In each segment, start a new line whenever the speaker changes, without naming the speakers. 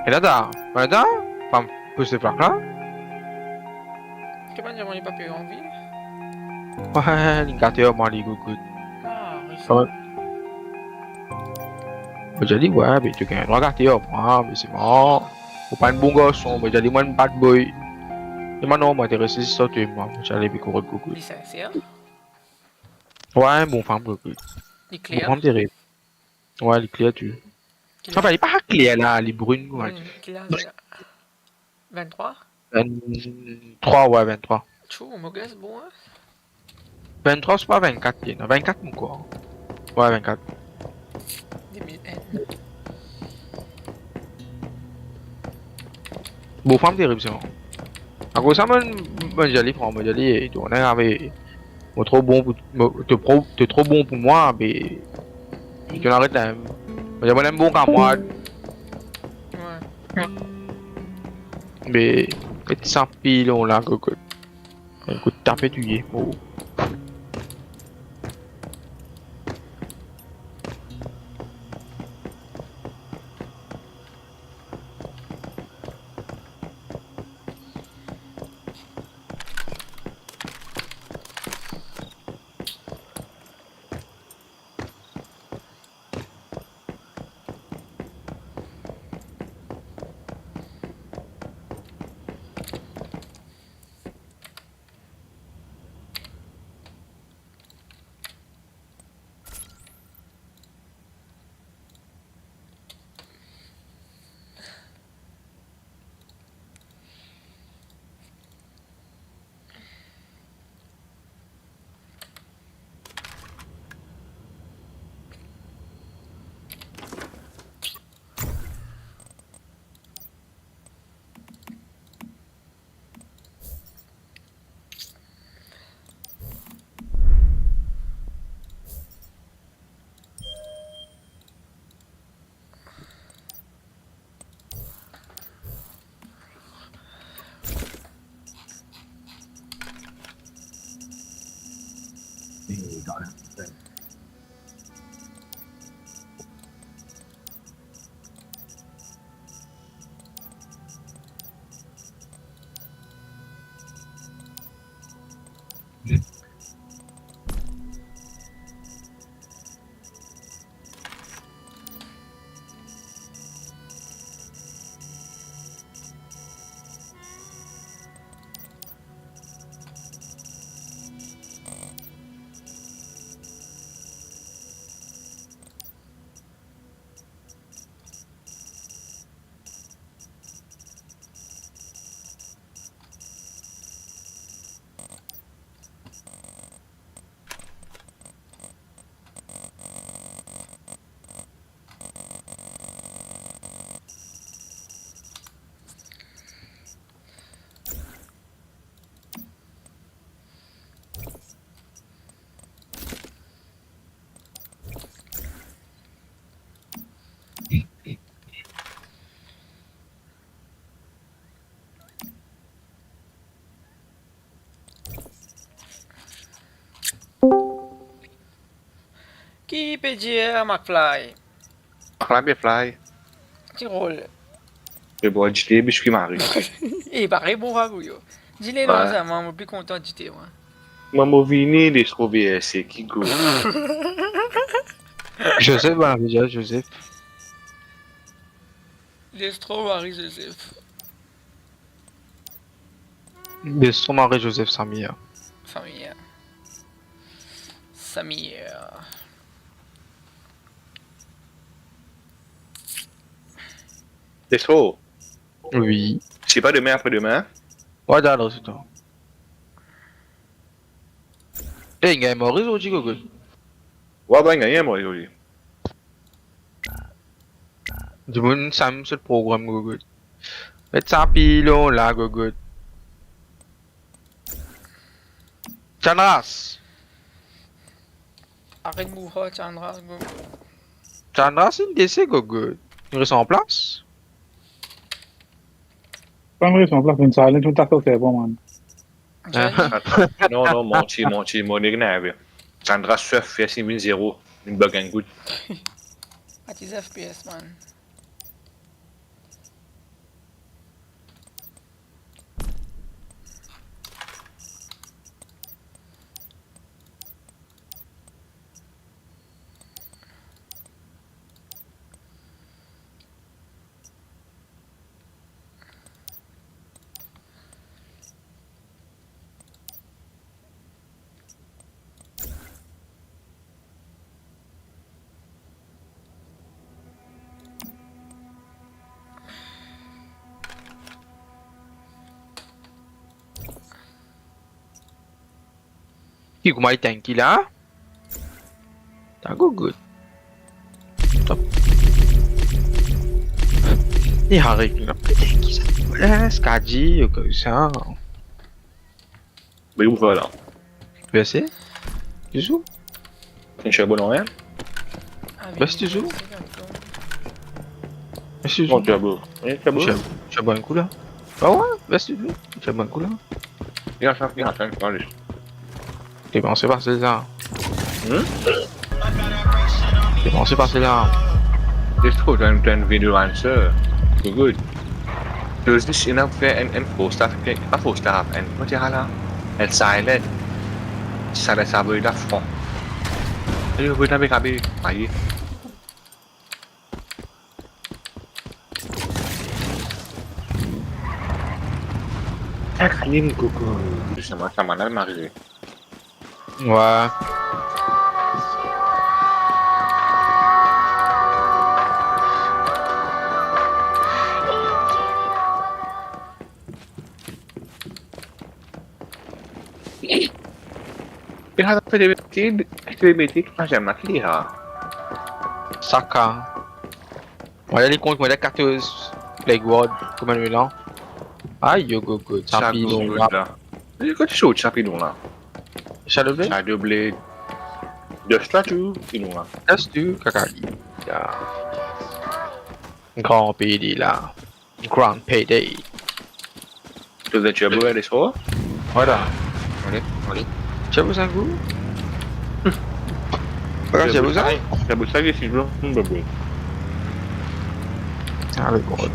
Et là, maintenant, femme, pousse ces plaques là.
Comment dire, on n'est pas payé en ville?
Ouais, les gâteaux, moi, les good.
Ah, oui, ça.
Ouais. J'ai dit, ouais, mais tu gagnes 3 gâteaux, moi, mais c'est mort. Faut pas un bon garçon, mais j'ai dit, moi, un bad boy. Et maintenant, moi, t'es resté sur toi, moi. J'allais avec courir, good.
Les sincères,
Ouais, un bon femme, good.
les
Bon
clairs,
femme, t'es rêves. Ouais, les clés, tu.
qu'il
Enfin,
a.
il est pas clair, là, les brunes, ouais.
Qu'il a 23?
23, ouais, 23.
Tchou, mon gars, c'est bon, hein?
23, c'est pas 24, il y en a 24, mon quoi. Ouais, 24.
2000N.
Bon femme, t'es rêves, c'est bon. À cause de ça, moi, j'allais prendre, moi, j'allais, tu on est avec. Moi, trop bon pour, t'es trop bon pour moi, mais tu n'arrêtes là. Moi, j'aime bon camarade,
Ouais.
mais et sans pile, on l'a que écoute, taper tu y es. Oh.
Qui peut dire McFly?
Fly be fly.
Petit rôle.
Je bois du thé, biscuit Marie.
Eh, pareil, bon ragout, yo. Dis-le non,
Ouais.
ça, moi, je suis plus content de dire, moi.
Maman vini de trouver c'est qui go.
Joseph, voilà, déjà, Joseph.
Destro, Marie, Joseph.
De son mari, Joseph Samir.
Samir. Samir.
C'est trop.
Oui.
C'est pas demain après-demain.
Ouais, d'accord, c'est toi. Eh, il y a un Maurice aujourd'hui, Google.
Ouais, ben, gagné, moi, aujourd'hui.
Du monde, Sam, sur le programme, Google. Mais ça pile, on l'a, Google. Chandras.
Arrête de mourir, Chandra.
Chandras, c'est une décès, Google. Il reste en place.
Pas vrai, son place, une salle, tout à fait bon, man.
Johnny.
Non, non, monti, mon énervé. Sandra Surf fait 6000 une bug and good.
À tes FPS, man.
Qui kumai tanki là? Tak good. Top. Ni hari kena tanki ça. Voilà, Skadi comme ça.
Mais où voilà?
BC? Tu joues?
Tu es bon en rien?
Bah, si tu joues. Est-ce que tu
Non,
joues?
tu as beau. Oui, tu as beau.
Tu as bon coup là? Ah ouais, bah si tu joues. Tu as bon coup là.
Il y a ça, allez.
T'es pensé par César.
Hmm?
T'es pensé par César.
This is good, and then video answer. Good. There's this enough there and full stuff, not full stuff, and what you have and silent. Silent sabre da fond. Et vous avez cabé, aïe. Ah, Kalim, coucou. Ça m'a arrivé.
Ouais.
Il a fait des bêtises, j'aime la clé, hein.
Saka. Ouais, les comptes, moi, la 14. Playground. Comment lui là? Aïe, yo, go, go. Champion.
là. Quand tu sautes, champion là.
Shadow Blade?
Shadow Blade. De statue, ils l'ont là.
That's du Kakali. Yeah. Grand PD là. Grand PD.
Tu veux tu as beau aller sur?
Voilà.
Allez.
Tu as besoin de goût? Regarde, tu as besoin?
Tu as besoin de si je veux.
Ah, le gros.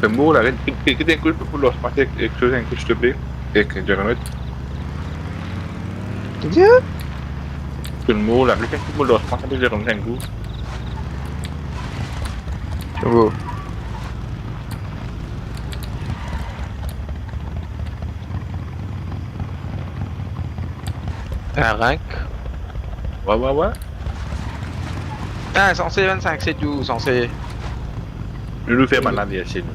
Le mot là, que d'un coup pour leur passer quelque chose un coup s'il te plaît. Et que je remette.
Dieu?
Le mot là, le coup pour leur passer je remette un coup.
Tu vois? Un rank.
Ouais.
Ah, censé 25, c'est tout, censé.
Nous nous fait maintenant via chez nous.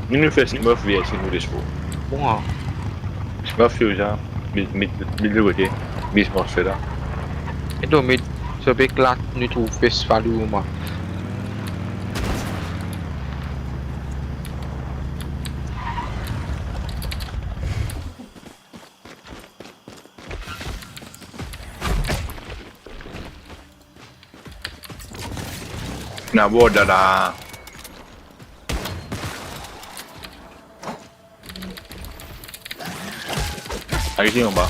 Nous nous fait Smurf via chez nous les chevaux.
Bon, hein.
Smurf fait déjà, mais de côté, mais Smurf fait là.
Et donc, mais ce bec là, nous trouve festival ou moi.
Na boda là. Ici en bas.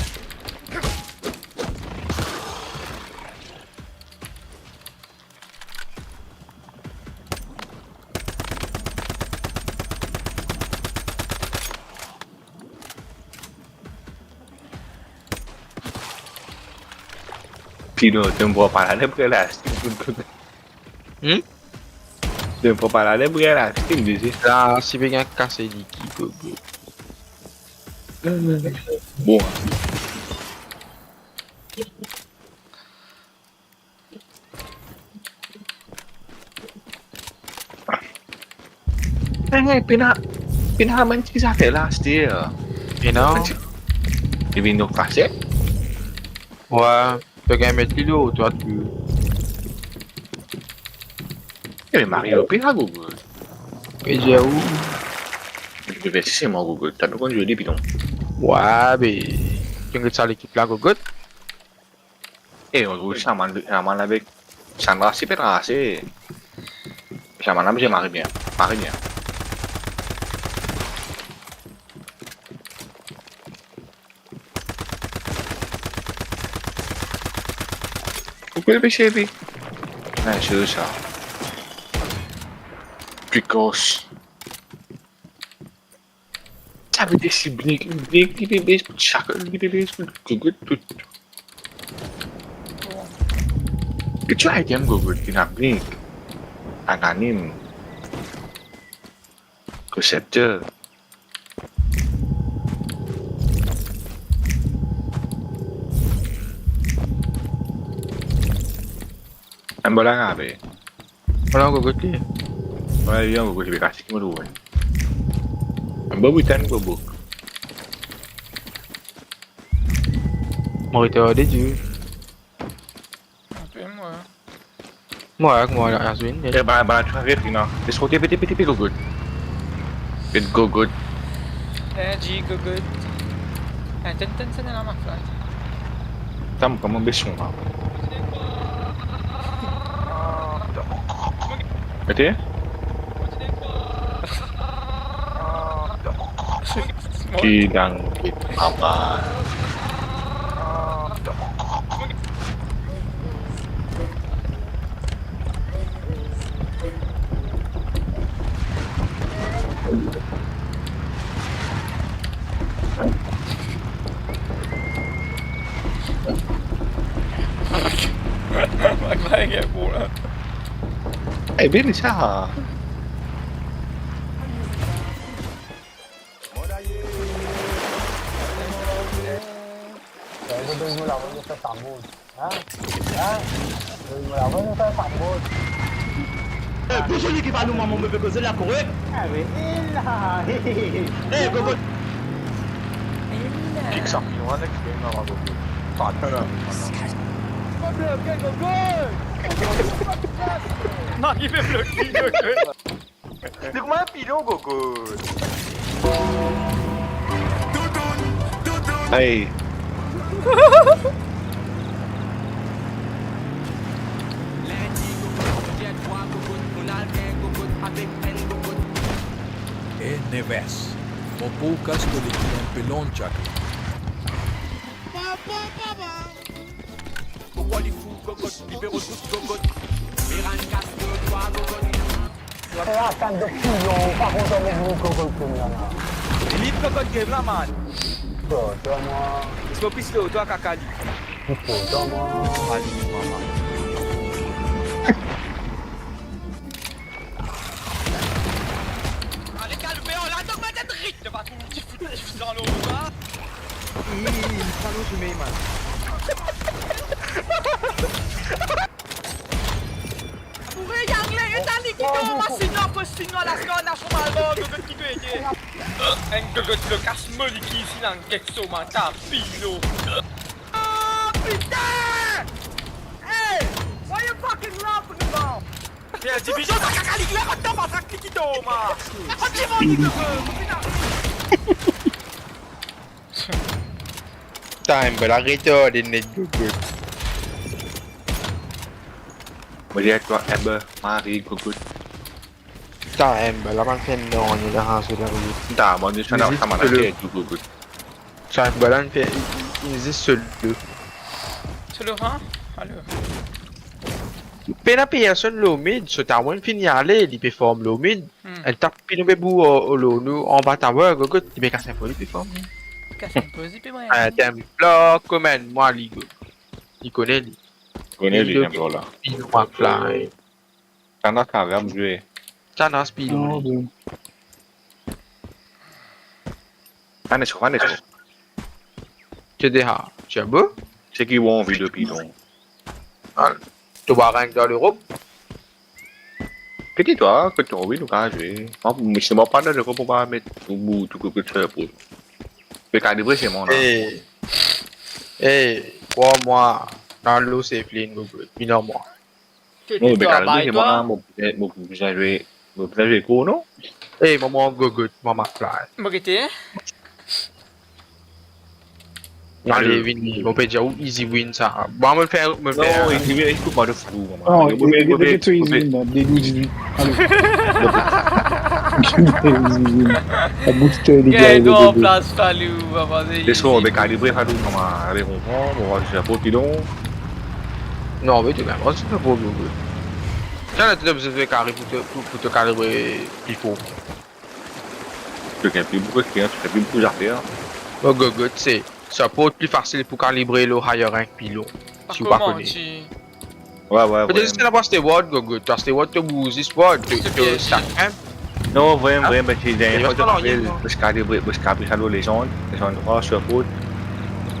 Pino, tempo parare perché la
Hmm?
tempo parare perché la Steam dici?
Là, si bien cassé l'équipe, go, go.
Bon. Pina manci sa che last year.
Et non?
Il vient donc passer.
Ouais. Tu as gagné mettre l'îlot, toi, tu.
Il est Mario Pina Google.
Et j'ai où?
Je vais essayer mon Google. T'as le conduit des bidons.
Ouais, mais. Tu as ça l'équipe là, go, go.
Et on joue ça avec Sandra si pétrassé. Ça m'en a j'ai marre bien. Marre bien. Pourquoi le péché, lui? Ouais, c'est ça. Précoce. Ça veut dire si les bébés, chaque bébé, tout. Que tu as game Google qui n'a blink. Anonyme. Concepteur. Un bon arabe.
Voilà, go, go,
Ouais, viens, Google, je vais casser mon loup. Un bon bouton, go book.
On retardé du.
Un peu moi.
Moi, moi, la Azwin.
Eh, tu arrives, you know. Let's go, TP, go good. It go good.
G, go good. Ten sen na mak flight.
Estamos como un beso, ¿no? ¿Vete? Sidang apa?
Mak flight kayak bola.
Eh, bien siya.
Tôi mua lòng nó tạm buồn hả hả tôi mua lòng nó tạm buồn
Pour celui qui va nous maman me fait causer la correcte.
à mais il là
Eh, go go.
Di kemana pilih gugus?
Hey,
Neves. Mopukas tulik ng pilonchak.
là can được kilo pas con tôm mình có con tôm là
Elite cocotte game là, man.
cho moi
Laisse-moi piste toi, Kakali.
cho moi
Allez, maman. Allez, calme-toi, là, donc, ma tête riche, tu vas tout petit foutre dans l'eau, là. Il prend l'eau, je mets, man.
En gugut lekas muliki silang kekso mata pilo.
Yeah, division sa Kakali, tu es content, ma frac, Tikito, ma. Oh, tu m'en dis
Time, but I retardé net go good.
melihat tua Amber, mari go good.
Time, but la man fait non, on est là, c'est la rue.
Dah, mau ni sana sama nak dia go good.
Time, but là, fait, il existe seul deux.
Tu le rends? Alors.
Pena personne low mid, so t'as moins fini aller, il performe low mid. Elle tape pino bebu au low, nous, en bas tower, go good, il met qu'à symphonie, performe.
Casse un peu, zipé moi.
Un thème bloc, comment, moi, ligo. Il connaît, lui.
Connais les gens là.
Il nous marque fly.
Sana karam jouer.
Ça n'a speed.
Non, de...
Panes.
Tu déjà, tu as beau?
C'est qui ont envie de pilon.
Tu vas rien dans l'Europe?
Petit toi, que tu as envie de jouer. Mais c'est moi pas de l'Europe pour pas mettre au bout tout que tu as pour. Mais calibrer c'est mon là.
Crois-moi, dans l'eau c'est plein, mineur moi.
Non, mais calibrer c'est mon là, mon bien jouer court, non?
Maman, go good, maman fly.
Mogete?
Allez, vini, on peut dire easy win ça. Bon, me faire.
Non, il coupe pas de fou,
Non,
maman.
il est tout easy, là. Des 12-18. Allez. La booster, les gars.
Quel grand place fallu, vas-y.
Laisse-moi, mais calibrer, fallu, maman. Allez, on prend, on va faire pour pilon.
Non, mais tu même, on se fait pas go good. Tiens, tu as besoin de carré pour te calibrer il faut.
Tu fais plus beaucoup de clients, tu fais plus beaucoup d'affaires.
Go good, c'est. Ça peut être plus facile pour calibrer le higher rank pilon. Si vous ne connaissez pas.
Ouais.
Peut-être que c'est la steward, go good. La steward te boost, steward te stack même.
Non, vraiment, mais c'est des
Il va
fois de
falloir
rappel,
y aller.
parce qu'après ça, les gens 3 sur route.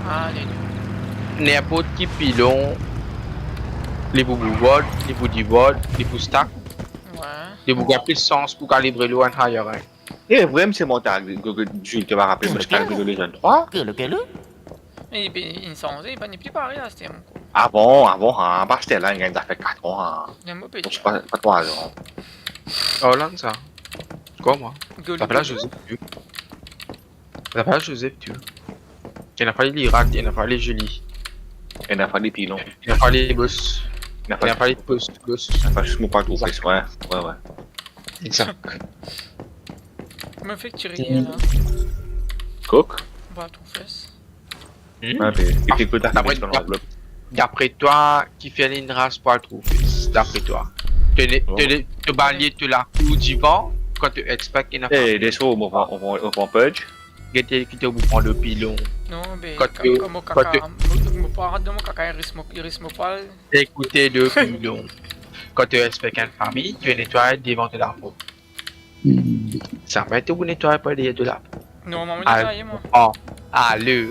Allez.
N'importe qui pilon, les boubouvodes, les boudivodes, les boostack,
Ouais.
les bougas plus sens pour calibrer le one higher rank.
Et vraiment, c'est mon tag, Jules, tu vas rappeler, parce que calibrer les gens 3.
Lequel?
Mais il s'en il pas ni plus pareil là, c'était mon coup.
Avant, hein, pas c'était là, il y a fait 4 ans, hein.
J'aime pas
Donc, c'est pas 3 ans.
Hollande, ça. C'est quoi, moi?
Gueule.
Ça s'appelle Joseph, tu vois. Ça s'appelle Joseph, tu vois. Il a fallu l'Irak, il a fallu Julie.
Il a fallu pilon.
Il a fallu boss.
Il a
Il a
fallu
fallu boss.
il a fallu se pas tout fait, ouais.
Exact.
Me fait que tu rien là.
Coq.
Bah, ton fesse.
Ouais, mais il fait que t'as
D'après
fait dans
toi.
l'enveloppe.
D'après toi, qui fait une race pour le trouver? D'après toi. Te balayer te la cour du vent quand tu expectes qu'il n'a pas.
Eh, des choses, on va purge.
Qui te vous prend le pilon.
Non, mais
Quand tu-
comme mon
quand
caca, mon parent de mon caca, il risque pas.
Écoutez le pilon. Quand tu expectes une famille, tu nettoies devant de la peau. Ça va être vous nettoyer pas de la peau.
Non, maman, il
Ah,
est taillé, moi.
Oh, allez.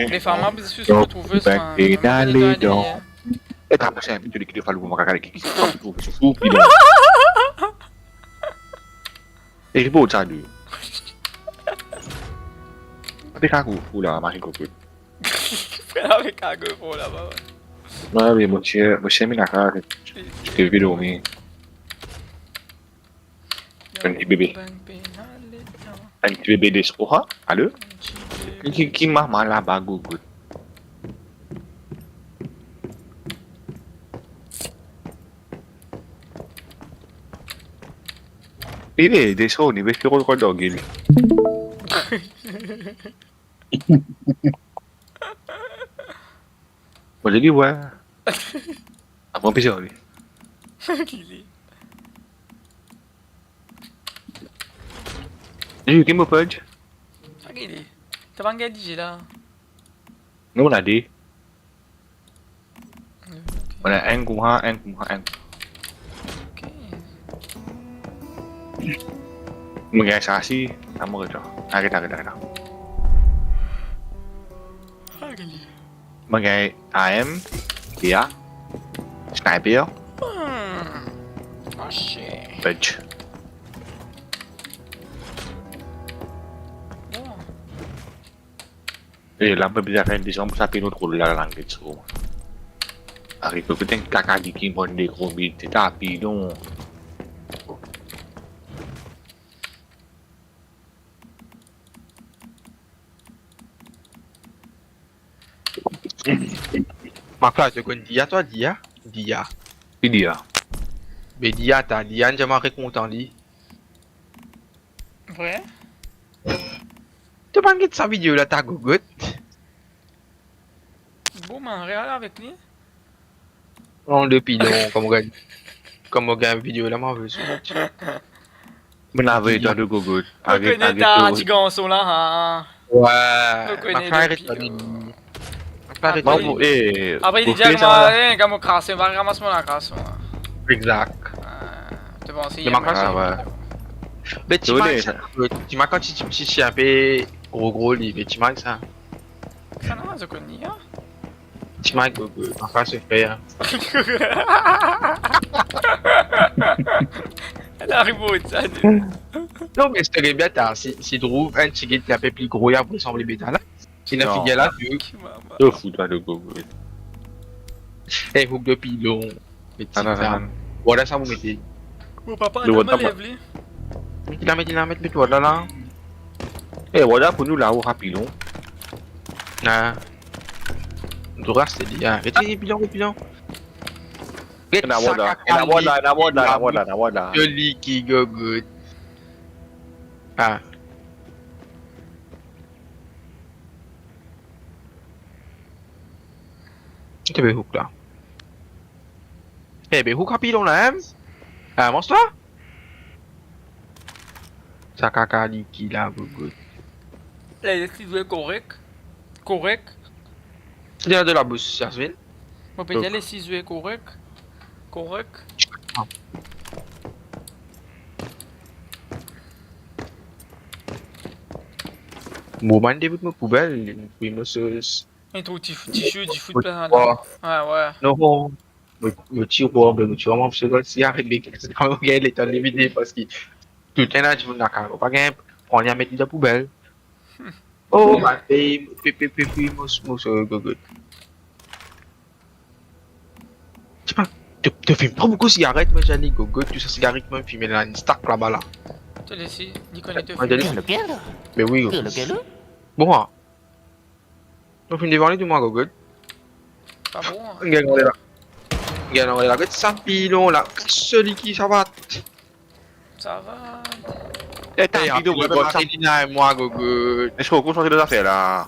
Les femmes ont besoin de se retrouver sur un.
Et d'aller dans. Et t'as passé un peu de liquide, il faut le caca qui se trouve sur tout pilon. Et il faut ça, lui. C'est cagou, oula, Marie Cocu.
Frère avec un gueule là-bas.
Ouais, mais moi, mis la carte. Je t'ai vu dormir. Un petit bébé. Un petit bébé des soins, allô? Qui m'a mal là-bas, Google. Il est des soins, il veut faire le dog, il. Moi, j'ai dit, ouais. Avant, puis lui. J'ai eu qui me purge?
Regarde, t'as pas engagé là.
Nous, on a dit. On a un coup, un.
Ok.
Mình nghe xa xí, làm một cái đó. Mình nghe AM, Kia, Sniper,
Oh shit.
Edge.
Bon.
Eh, làm bây giờ cái đi xong sa pin của là làng cái số. À cái tên kakak di kimon di kobi tapi dong.
Ma classe, tu connais Dia, toi, Dia? Dia.
Cái gì à?
Mais Dia, t'as Dia, j'ai marqué content, lui.
Vrai?
Tu pas de sa vidéo là, t'as Google.
Bon, mais en réel avec lui?
On le pilon, comme on gagne vidéo là, moi, je veux
Mình làm về cho được Google.
Je connais ta petit garçon là, hein?
Ouais, ma frère est
le
Ma frère est
Bon, eh,
Après, il dit
vous faites ça, là?
déjà, comme crasse, va ramasser mon crasse.
Exact.
Tu penses,
Mais ma classe,
Ah ouais.
Mais tu
Oui,
m'as quand tu es un peu gros, mais tu m'as ça.
Ça n'a pas connu, hein?
Tu m'as ma frère se fait.
Elle arrive au ça.
Non, mais c'était bien, si tu trouves un ticket qui est un peu plus gros, il pour ressembler bêta là. Il a figure là, tu
Je fous toi de Google.
et vous de pilon. Petit
Ah,
femme. Voilà, ça vous mettez.
Mon papa,
Le
il
WhatsApp.
m'a levé.
Mets-toi là.
Eh, voilà pour nous là-haut, rapidement.
Ah. Tu restes, c'est dit, ah, mettez pilon.
Na wada.
Joli qui go good. Ah. Tu veux hook là? Eh ben hook à pilon là, hein? Ah, mange toi? Ça caca dit qui là, go good.
Là, il est correct. Correct.
Il y a de la bouche, Jasmine.
On peut y aller 6 jouets correct. Correct.
Moment de ma poubelle, puis monsieur.
Et toi, tu foot plein
Ouais.
Ouais.
Non, me tire vraiment parce que si avec des quand on gagne les temps limités parce que tout le temps là tu veux n'a pas gagner on y a mettre dans la poubelle Oh, mus, go good. Je sais pas, te fumes pas beaucoup de cigarettes, moi, Jali, go good, tu sais, cigarette, même fumer là, une stack là-bas, là.
Te laisser, ni connaître
Ouais, Jali, mais oui, go. Bon, ah. On fume devant les tout, moi, go good.
Pas bon, hein.
Regarde, on est là. Regarde, on est là, regarde, ça pilon, là, celui qui, ça va.
Ça va.
Eh, t'as
Hey,
un vidéo,
on va Marina et moi, go good.
Est-ce qu'on concentre les affaires là?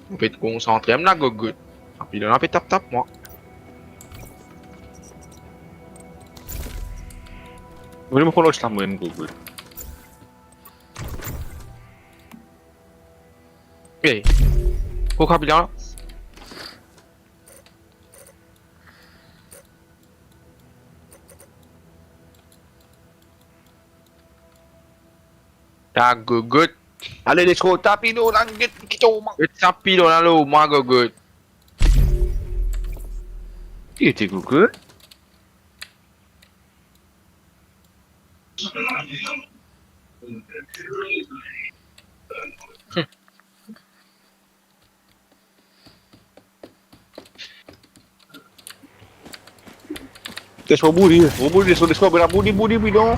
On peut te concentrer, là, go good. Et puis, là, on peut tap, moi.
Boleh mau follow selama in Google.
Hey, kau kau bilang dah good.
Ada di kota Pino langit kita mak.
Tapi lo lalu mah good.
Itu Google. Dia semua budi, semua budi bidong.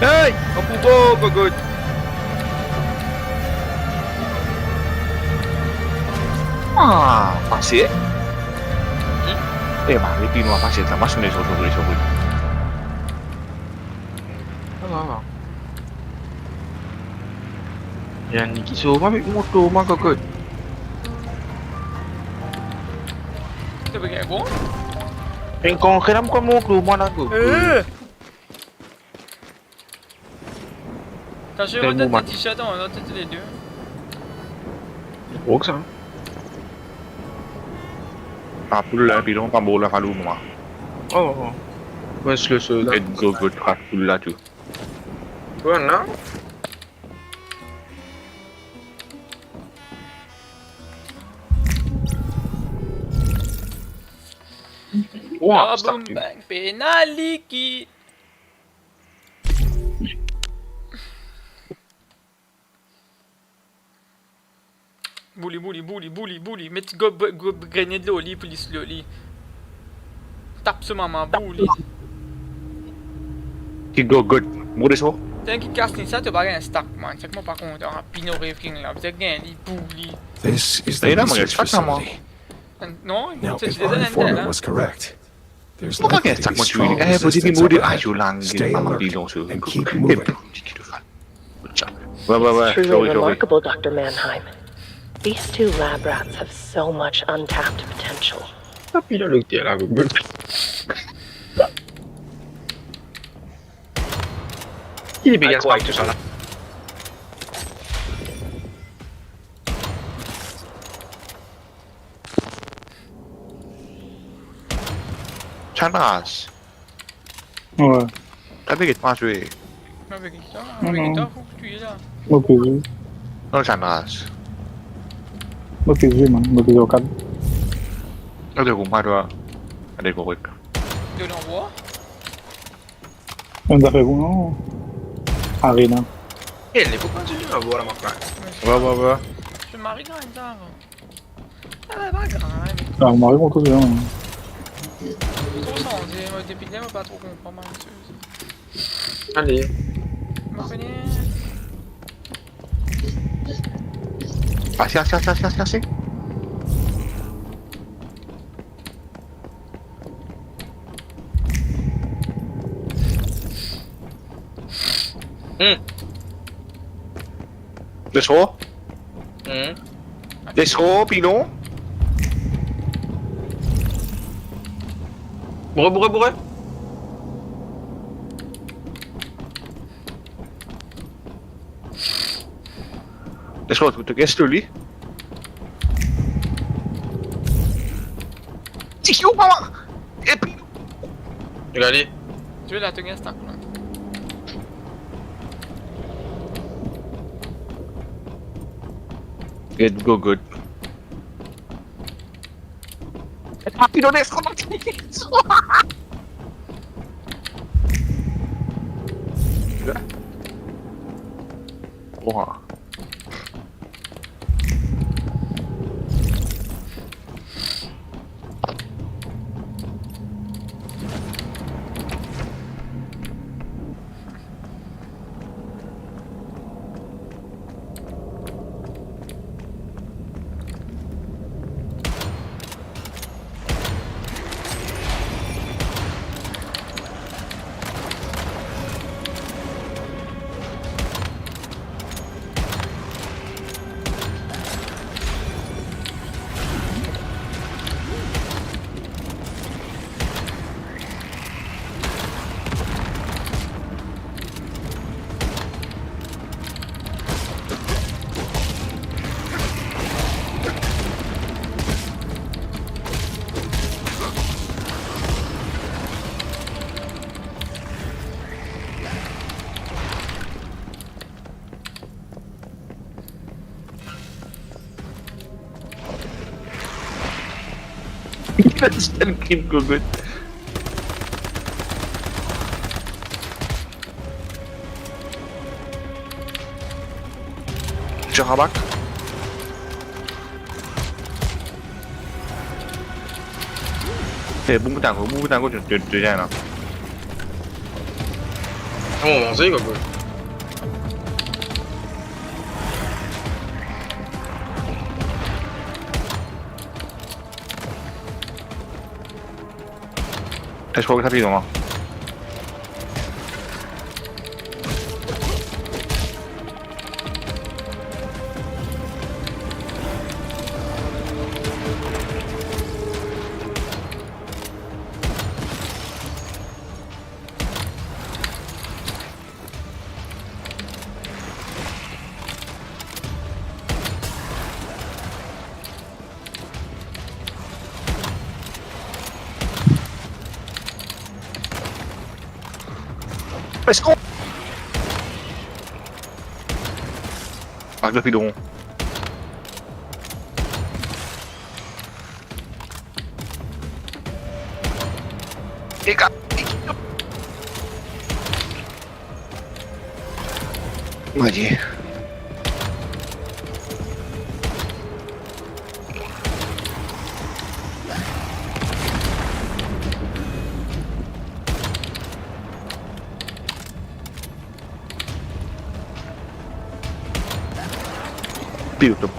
Hey, kau good.
Ah, pasir. Eh, mari Pino pasir tak masuk ni semua.
Ah. Yang ni kisah mah motor mah good.
Te peguei bom?
Engkau kira muka motor mana good.
Quand je vais
Quel
mettre
moment?
tes t-shirts, on a tous les deux.
Oh ça.
Ah, pula Pino tak bola kalau mah.
Oh. Wes le seul.
Get Google tak pula tu.
Mana? Wah,
Ah,
stuck
boom,
tu.
bang, penalty. Bully. Mets go grenade l'eau, lit, police le lit. Tape ce maman, bully.
Get Google. Mudah semua.
T'as qui casse ça, tu vas un stack, man. C'est que moi, par contre, un Pino King là. Vous êtes gagné, lit, bully.
This is the
Hey, that
research
must be someone.
facility.
Non,
Now,
c'est
if
des
our informant
antennes,
was correct, there's
Apa
likely
kan
to
tak
be
macam
strong
ni? Boleh
resistance
mudah
overhead.
ayo langit
Stay
mama
alert
Pino so.
and keep moving.
Wah.
Truly remarkable, Dr. Mannheim. These two lab rats have so much untapped potential.
Tapi dah lukti lah good. Ini pegang spike tu salah.
Chanas.
Ouais.
Tapi kita masuk.
Avec ça,
Non,
avec
non.
ça, faut que tu y es là.
Moi, PG.
No Chanas.
Moi, PG, man. Moi, PG au cadre.
Ada rumah dua. Ada korek.
De l'envoi.
On a fait vous, non? Arena.
Eh, ni pourquoi tu vas voir la main?
Wah.
Je marie grand ça. Ah, pas grand, mais
Ah, on m'arrive, on tous bien.
trop changé. Moi, depuis que pas trop comprendre, man.
Allez.
Je me connais.
Asik. Let's go. Let's go, Pino.
Bourre.
Let's go, tu guess dulu. Cium mama. Pino.
Regardez.
Tu veux la tenir stack là.
Get go good. Pino, let's go. celui-là. Ouah. Instant keep good. Jangan bak. Bumbu tangguh tu jangan.
On va manger, Gogo.
Je crois que rapidement. Let's go! Agak hidung. Ika. Maji.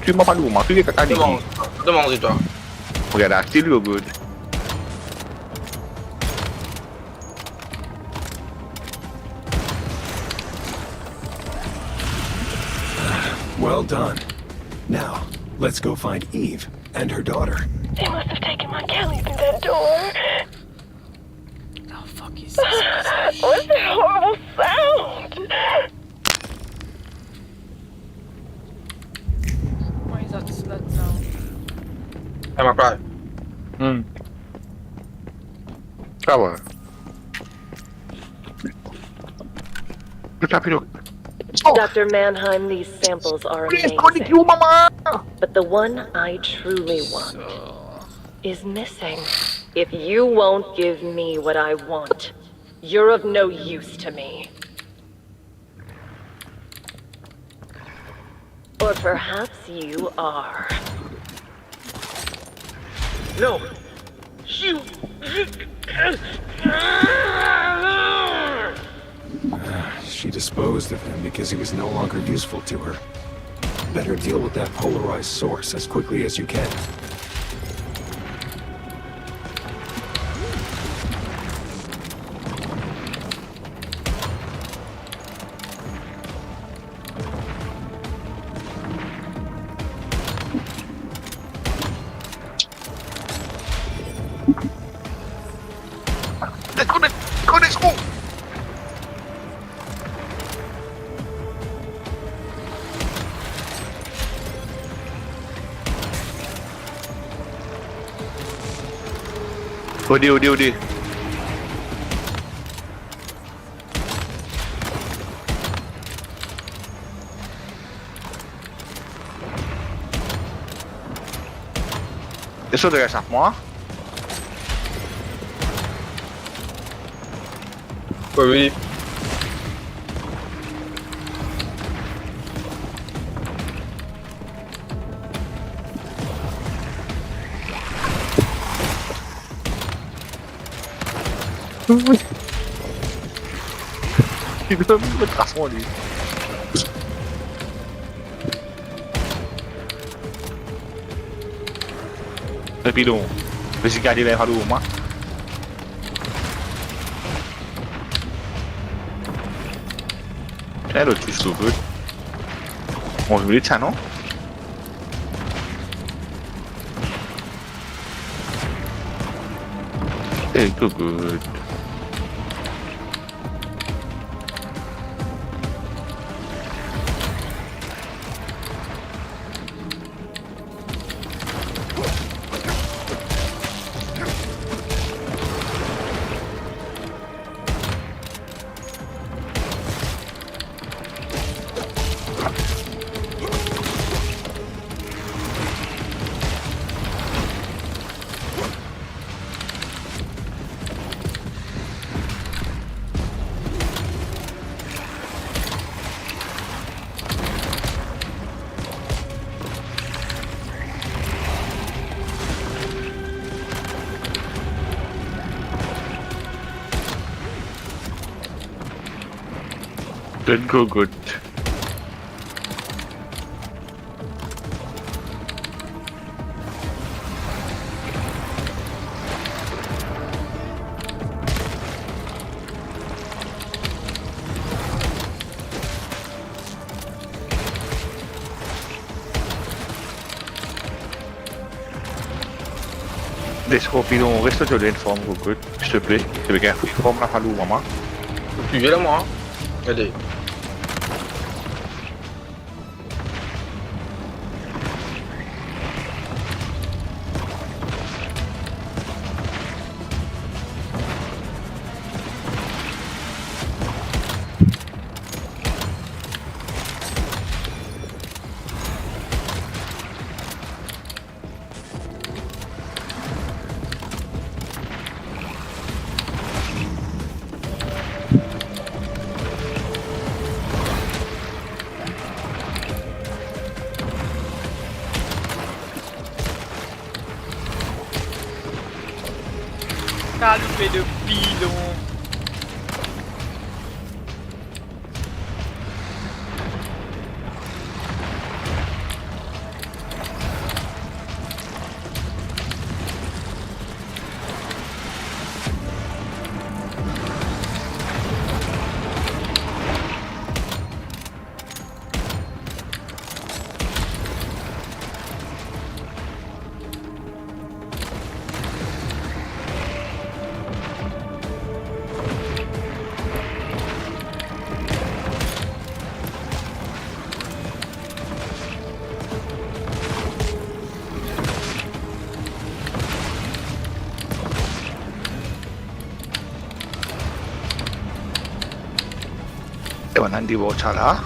Tu m'as pas lu, tu es caca.
Demande, toi.
Regarde, still go good.
Well done. Now, let's go find Eve and her daughter.
They must have taken my Kelly through that door.
Oh, fuck is this?
What's that horrible sound?
Why is that slut sound?
Elle m'a pas.
Ah ouais. Plus rapide.
Dr. Mannheim, these samples are amazing. But the one I truly want is missing. If you won't give me what I want, you're of no use to me. Or perhaps you are.
No! Shoot!
She disposed of him because he was no longer useful to her. Better deal with that polarized source as quickly as you can.
Let's go! Udi. Eso de esa moi.
Oui.
Il doit me tracer lui. Tapi dong, basically dia lain halu rumah. Hello, tu so good. On veut les tiens, non? Hey, good. Didn't go good. Laisse Rapidon, reste sur l'informe, good, s'il te plaît. Tu veux gaffe, forme la falou, maman.
Suivez-la moi. Allez.
T'as loupé de bidon.
Ewan di bawah cara.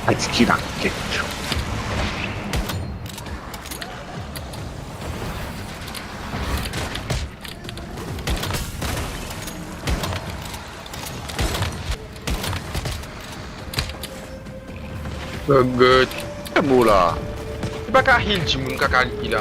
Let's get on it.
Good.
le mot là.
C'est pas qu'à heal, tu m'as qu'à heal là.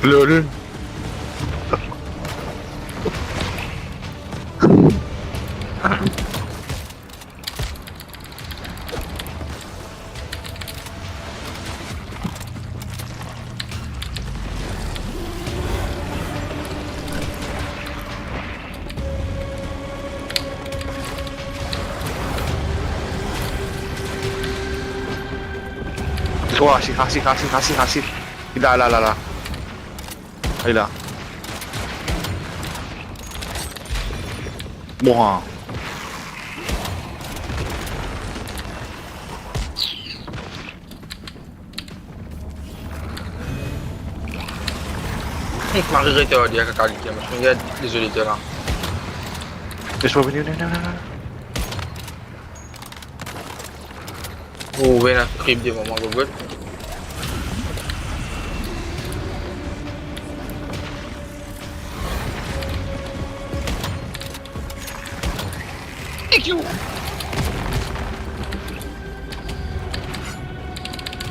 Lol. Wah, kasih. Tidak, lah. Ayolah. Wah.
Marie Ritter dia kakak dia macam dia désolé de là.
Just revenu, no.
Oh, ouais, la trip des moments de vote.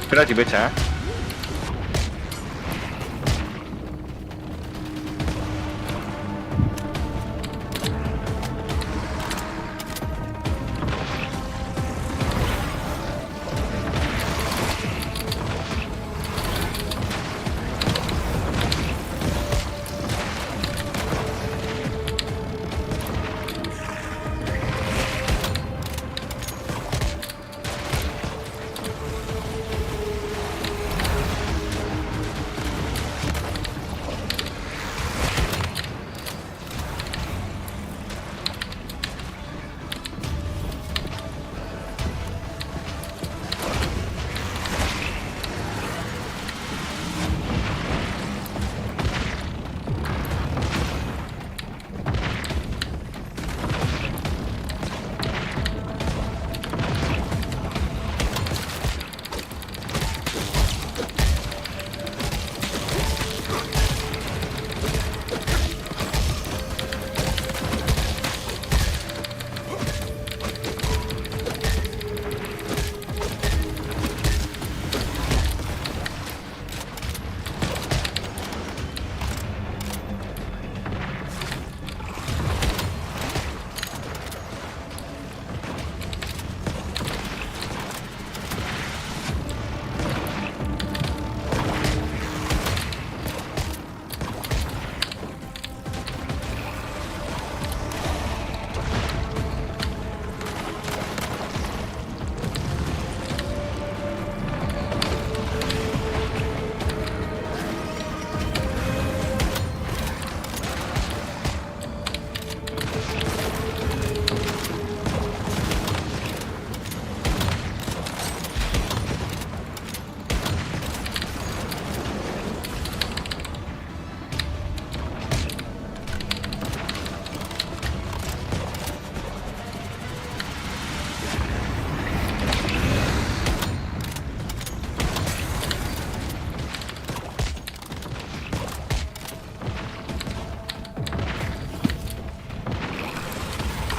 Kena tiba cah.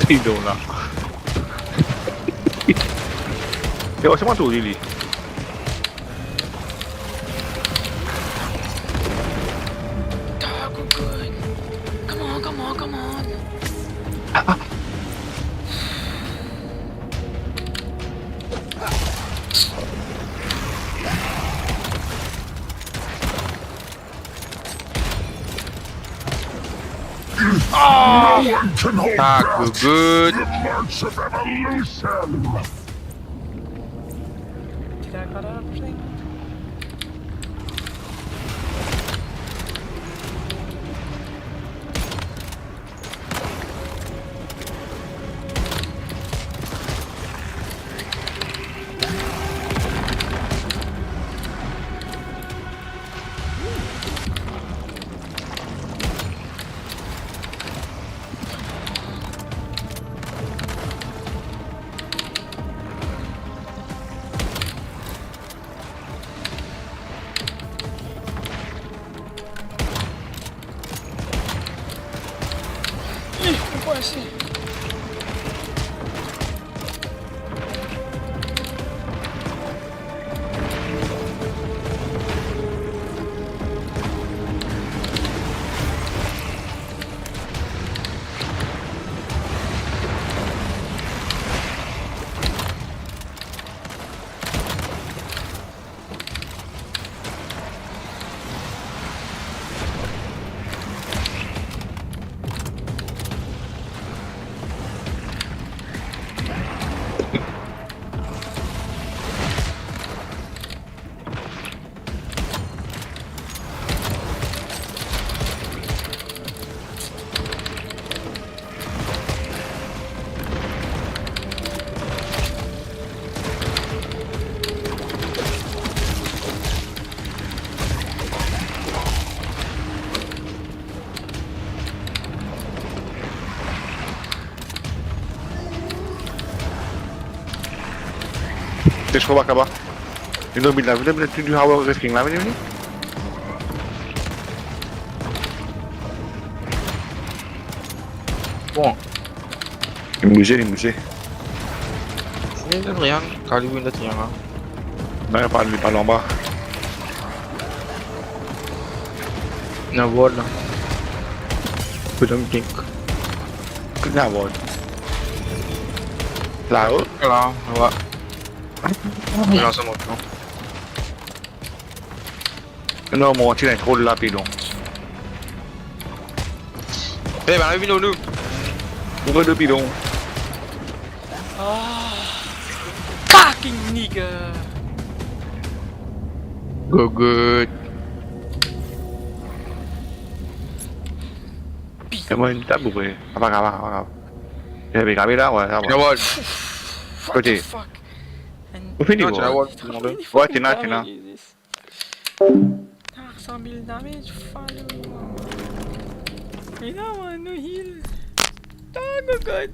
Tidur lah. Tengok macam mana tu Lily?
Aku good. Come on.
Ah, good.
Did I cut out thing?
Just go back. You don't be loving them, but you have a risking loving you.
Bon,
Il bougeait.
ini kan rien, kali ini dah rien lah.
Non, il parle en bas.
Na board lah. Belum think.
Kenapa? Là-haut.
Là, ouais. Il lance un moteur.
Non, mon tir est trop rapide.
Eh ben, la vidéo nous.
Pourquoi deux bidons?
Fucking nigga.
Go good.
Cảm ơn đã bục về. Apa. Ya, kami dah awal.
Na board.
What the
Okay.
fuck? And
Au fini,
Non, tu la
bon.
board, tout le monde.
Ouais, Tina.
Ah, 100 000 damage, follow. Kailangan, no heal. Tago god.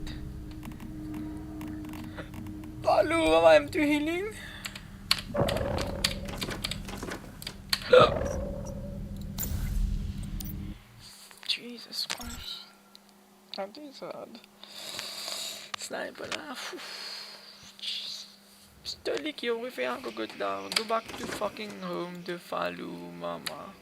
Follow, I'm too healing. Jesus Christ. That is hard. Sniper là. Stoli qui aurait fait un gogot là. Go back to fucking home to Falou, mama.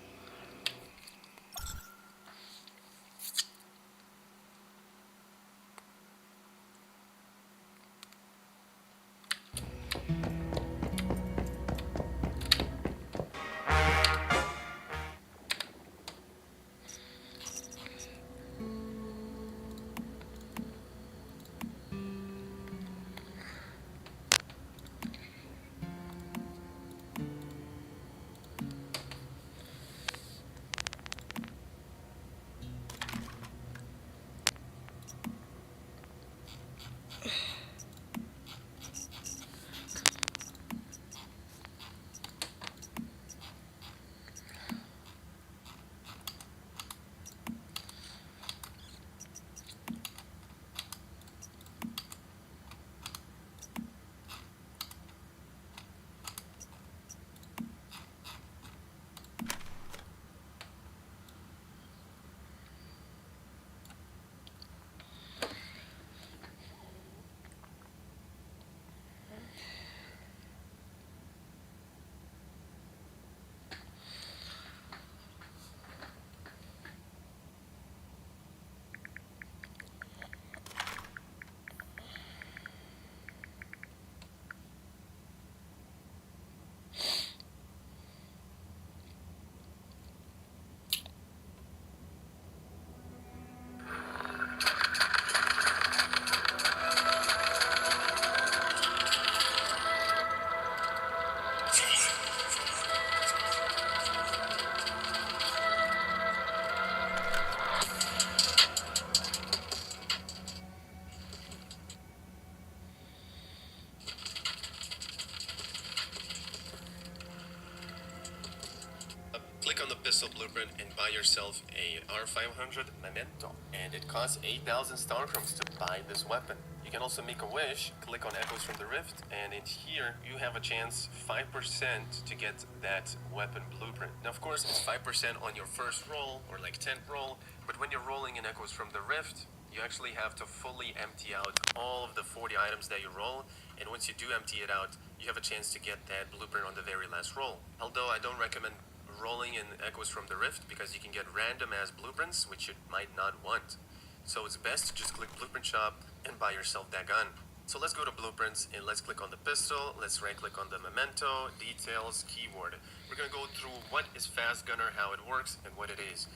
Click on the pistol blueprint and buy yourself a R500 Memento, and it costs 8,000 Starchrons to buy this weapon. You can also make a wish, click on Echoes from the Rift, and in here you have a chance 5% to get that weapon blueprint. Now of course it's 5% on your first roll, or like 10th roll, but when you're rolling in Echoes from the Rift, you actually have to fully empty out all of the 40 items that you roll, and once you do empty it out, you have a chance to get that blueprint on the very last roll. Although I don't recommend rolling in Echoes from the Rift because you can get random ass blueprints which you might not want. So it's best to just click Blueprint Shop and buy yourself that gun. So let's go to Blueprints and let's click on the pistol, let's right click on the Memento, Details, Keyword. We're gonna go through what is Fast Gunner, how it works, and what it is.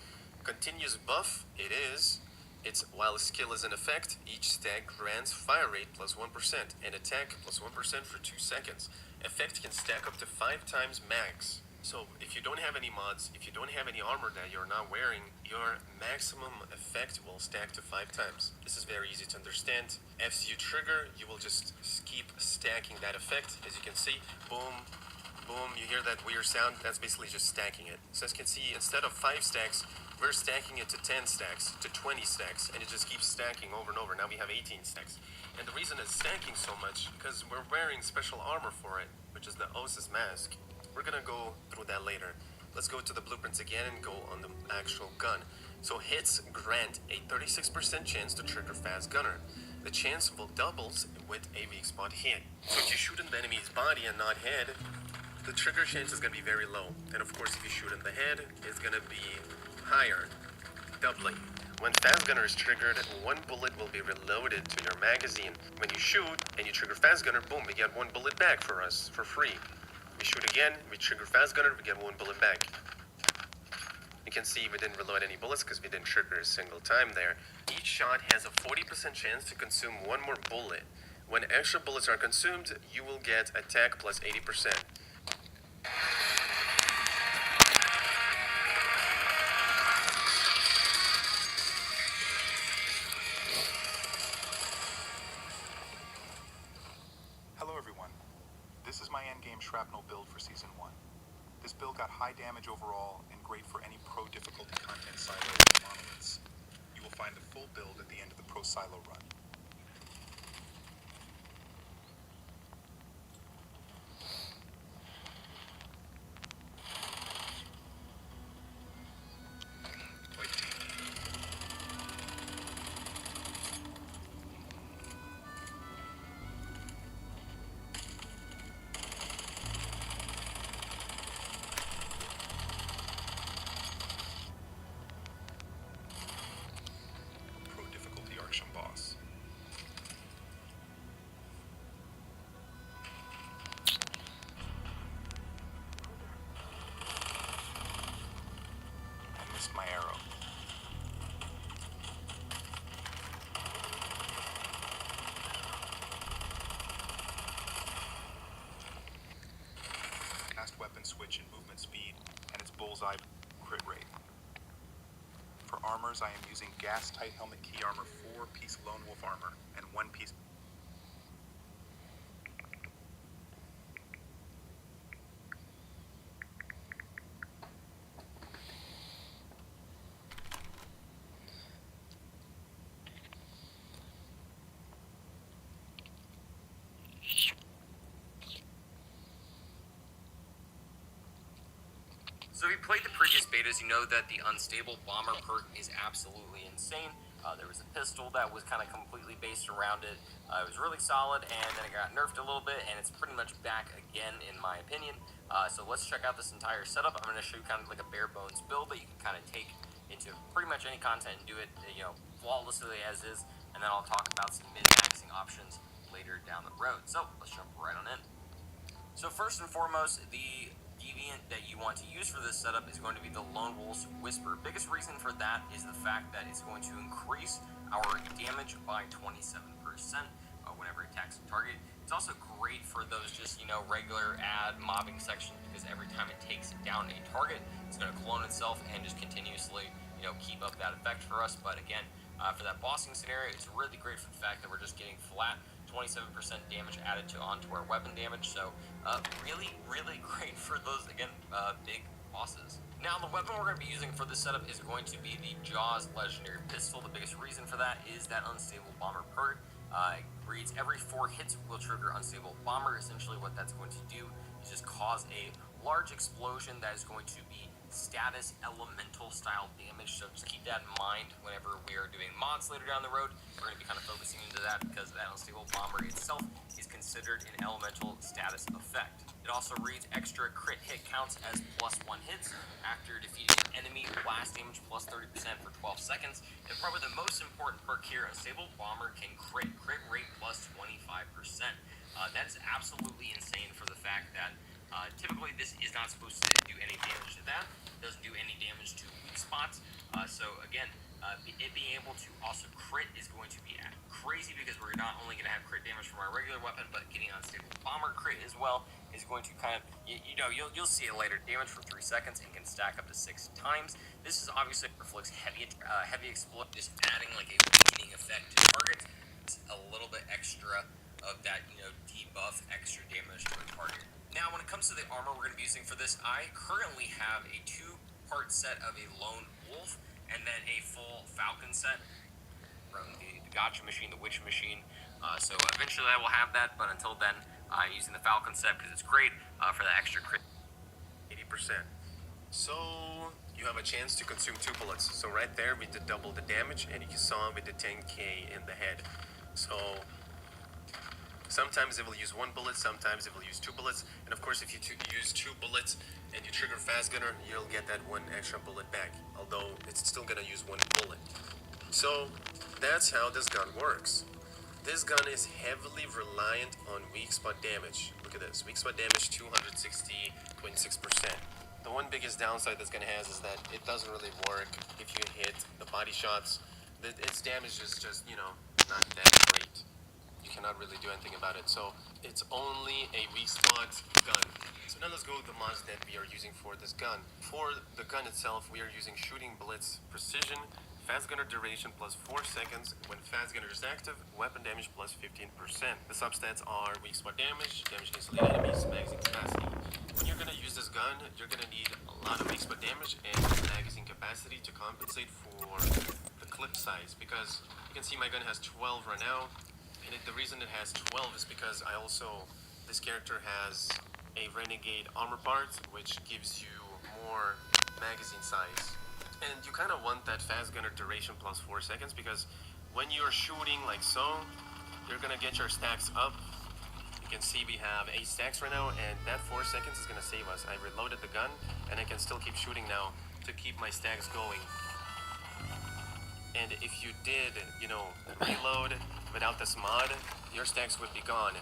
Continuous buff, it's while a skill is in effect, each stack grants fire rate plus 1% and attack plus 1% for 2 seconds. Effect can stack up to 5 times max. So if you don't have any mods, if you don't have any armor that you're not wearing, your maximum effect will stack to 5 times. This is very easy to understand. FCU trigger, you will just keep stacking that effect. As you can see, boom, boom, you hear that weird sound? That's basically just stacking it. So as you can see, instead of 5 stacks, we're stacking it to 10 stacks, to 20 stacks, and it just keeps stacking over and over. Now we have 18 stacks. And the reason it's stacking so much, because we're wearing special armor for it, which is the Osis mask. We're gonna go through that later. Let's go to the blueprints again and go on the actual gun. So hits grant a 36% chance to trigger Fast Gunner. The chance will doubles with a weak spot hit. So if you shoot in the enemy's body and not head, the trigger chance is gonna be very low. And of course if you shoot in the head, it's gonna be higher, doubling. When Fast Gunner is triggered, one bullet will be reloaded to your magazine. When you shoot and you trigger Fast Gunner, boom, we get one bullet back for us, for free. We shoot again, we trigger Fast Gunner, we get one bullet back. You can see we didn't reload any bullets because we didn't trigger a single time there. Each shot has a 40% chance to consume one more bullet. When extra bullets are consumed, you will get attack plus 80%.
Hello everyone. This is my endgame shrapnel build for Season 1. This build got high damage overall and great for any pro difficulty content silo with monoliths. You will find the full build at the end of the pro silo run. Boss. I missed my arrow. Cast weapon switch and movement speed, and its bullseye crit rate. For armors, I am using gas tight helmet key armor 4-piece Lone Wolf armor and 1-piece.
So if you played the previous betas, you know that the Unstable Bomber perk is absolutely insane. There was a pistol that was kind of completely based around it. It was really solid, and then it got nerfed a little bit, and it's pretty much back again, in my opinion. So let's check out this entire setup. I'm going to show you kind of like a bare bones build that you can kind of take into pretty much any content and do it, flawlessly as is, and then I'll talk about some min-maxing options later down the road. So let's jump right on in. So first and foremost, the deviant that you want to use for this setup is going to be the Lone Wolf's Whisper. Biggest reason for that is the fact that it's going to increase our damage by 27% whenever it attacks a target. It's also great for those just, regular ad mobbing sections, because every time it takes down a target, it's going to clone itself and just continuously, keep up that effect for us. But again, for that bossing scenario, it's really great for the fact that we're just getting flat 27% damage added onto our weapon damage, so really great for those, again, big bosses. Now, the weapon we're going to be using for this setup is going to be the Jaws Legendary Pistol. The biggest reason for that is that Unstable Bomber perk. It reads, every 4 hits will trigger Unstable Bomber. Essentially what that's going to do is just cause a large explosion that is going to be status elemental style damage, so just keep that in mind whenever we are doing mods later down the road. We're going to be kind of focusing into that because that Unstable Bomber itself is considered an elemental status effect. It also reads extra crit hit counts as +1 hits after defeating an enemy, blast damage plus 30% for 12 seconds, and probably the most important perk here, Unstable Bomber can crit rate plus 25%. That's absolutely insane for the fact that typically this is not supposed to do any damage to that. It doesn't do any damage to weak spots. So again, it being able to also crit is going to be crazy, because we're not only going to have crit damage from our regular weapon, but getting Unstable Bomber crit as well is going to kind of, you'll see it later, damage for 3 seconds and can stack up to 6 times. This is obviously reflects heavy explode, just adding like a weakening effect to targets. It's a little bit extra of that, debuff extra damage to a target. Now, when it comes to the armor we're going to be using for this, I currently have a 2-part set of a Lone Wolf. and then a full Falcon set from the Gotcha machine, the Witch machine. So eventually I will have that, but until then, I'm using the Falcon set because it's great for the extra crit.
80%. So you have a chance to consume 2 bullets. So right there we did double the damage, and you saw we did 10k in the head. So sometimes it will use 1 bullet, sometimes it will use 2 bullets, and of course if you use 2 bullets and you trigger Fast Gunner, you'll get that 1 extra bullet back, although it's still gonna use 1 bullet. So that's how this gun works. This gun is heavily reliant on weak spot damage. Look at this, weak spot damage 260, 26%. The one biggest downside this gun has is that it doesn't really work if you hit the body shots. Its damage is just, you know, not that great. You cannot really do anything about it. So it's only a weak spot gun. So now let's go with the mods that we are using for this gun. For the gun itself, we are using Shooting Blitz Precision, Fast Gunner duration plus 4 seconds. When Fast Gunner is active, weapon damage plus 15%. The substats are weak spot damage, damage against elite enemies, magazine capacity. When you're gonna use this gun, you're gonna need a lot of weak spot damage and magazine capacity to compensate for the clip size. Because you can see my gun has 12 right now, and the reason it has 12 is because this character has a Renegade armor part, which gives you more magazine size. And you kind of want that Fast Gunner duration plus 4 seconds, because when you're shooting like so, you're gonna get your stacks up. You can see we have 8 stacks right now, and that 4 seconds is gonna save us. I reloaded the gun, and I can still keep shooting now to keep my stacks going. And if you did, you know, reload without this mod, your stacks would be gone.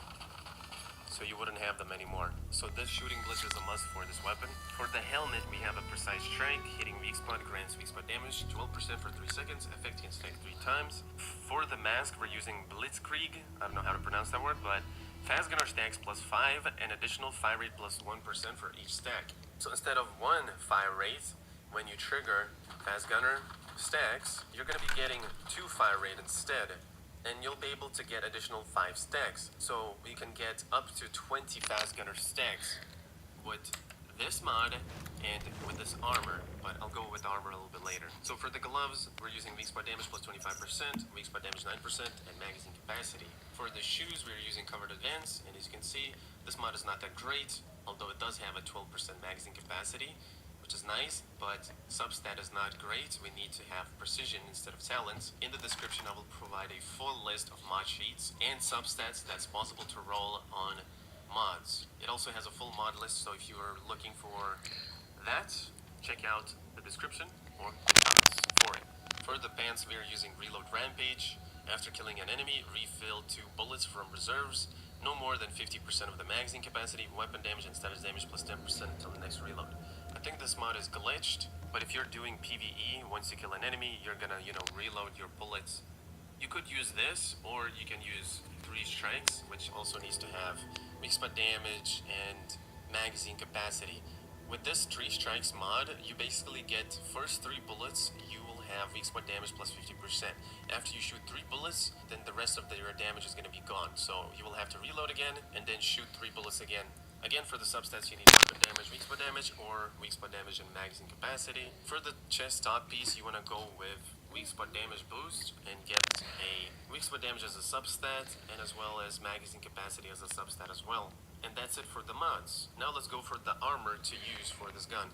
So you wouldn't have them anymore. So this Shooting Blitz is a must for this weapon. For the helmet, we have a Precise Strike. Hitting weak spot grants weak spot damage 12% for 3 seconds. Effect can stack 3 times. For the mask, we're using Blitzkrieg. I don't know how to pronounce that word, but Fast Gunner stacks plus 5 and additional fire rate plus 1% for each stack. So instead of 1 fire rate, when you trigger Fast Gunner stacks, you're going to be getting 2 fire rate instead. And you'll be able to get additional 5 stacks. So we can get up to 20 Fast Gunner stacks with this mod and with this armor, but I'll go with armor a little bit later. So for the gloves, we're using weak spot damage plus 25%, weak spot damage 9%, and magazine capacity. For the shoes, we're using Covered Advance, and as you can see, this mod is not that great, although it does have a 12% magazine capacity, which is nice, but substat is not great. We need to have precision instead of talents. In the description, I will provide a full list of mod sheets and substats that's possible to roll on mods. It also has a full mod list, so if you are looking for that, check out the description or the comments for it. For the pants, we are using Reload Rampage. After killing an enemy, refill 2 bullets from reserves. No more than 50% of the magazine capacity, weapon damage, and status damage plus 10% until the next reload. I think this mod is glitched, but if you're doing PvE, once you kill an enemy, you're gonna, reload your bullets. You could use this, or you can use 3 strikes, which also needs to have weak spot damage and magazine capacity. With this 3 strikes mod, you basically get first 3 bullets, you will have weak spot damage plus 50%. After you shoot 3 bullets, then the rest of your damage is gonna be gone. So you will have to reload again, and then shoot 3 bullets again. Again, for the substats, you need weapon damage, weak spot damage, or weak spot damage and magazine capacity. For the chest top piece, you want to go with weak spot damage boost and get a weak spot damage as a substat, and as well as magazine capacity as a substat as well. And that's it for the mods. Now let's go for the armor to use for this gun.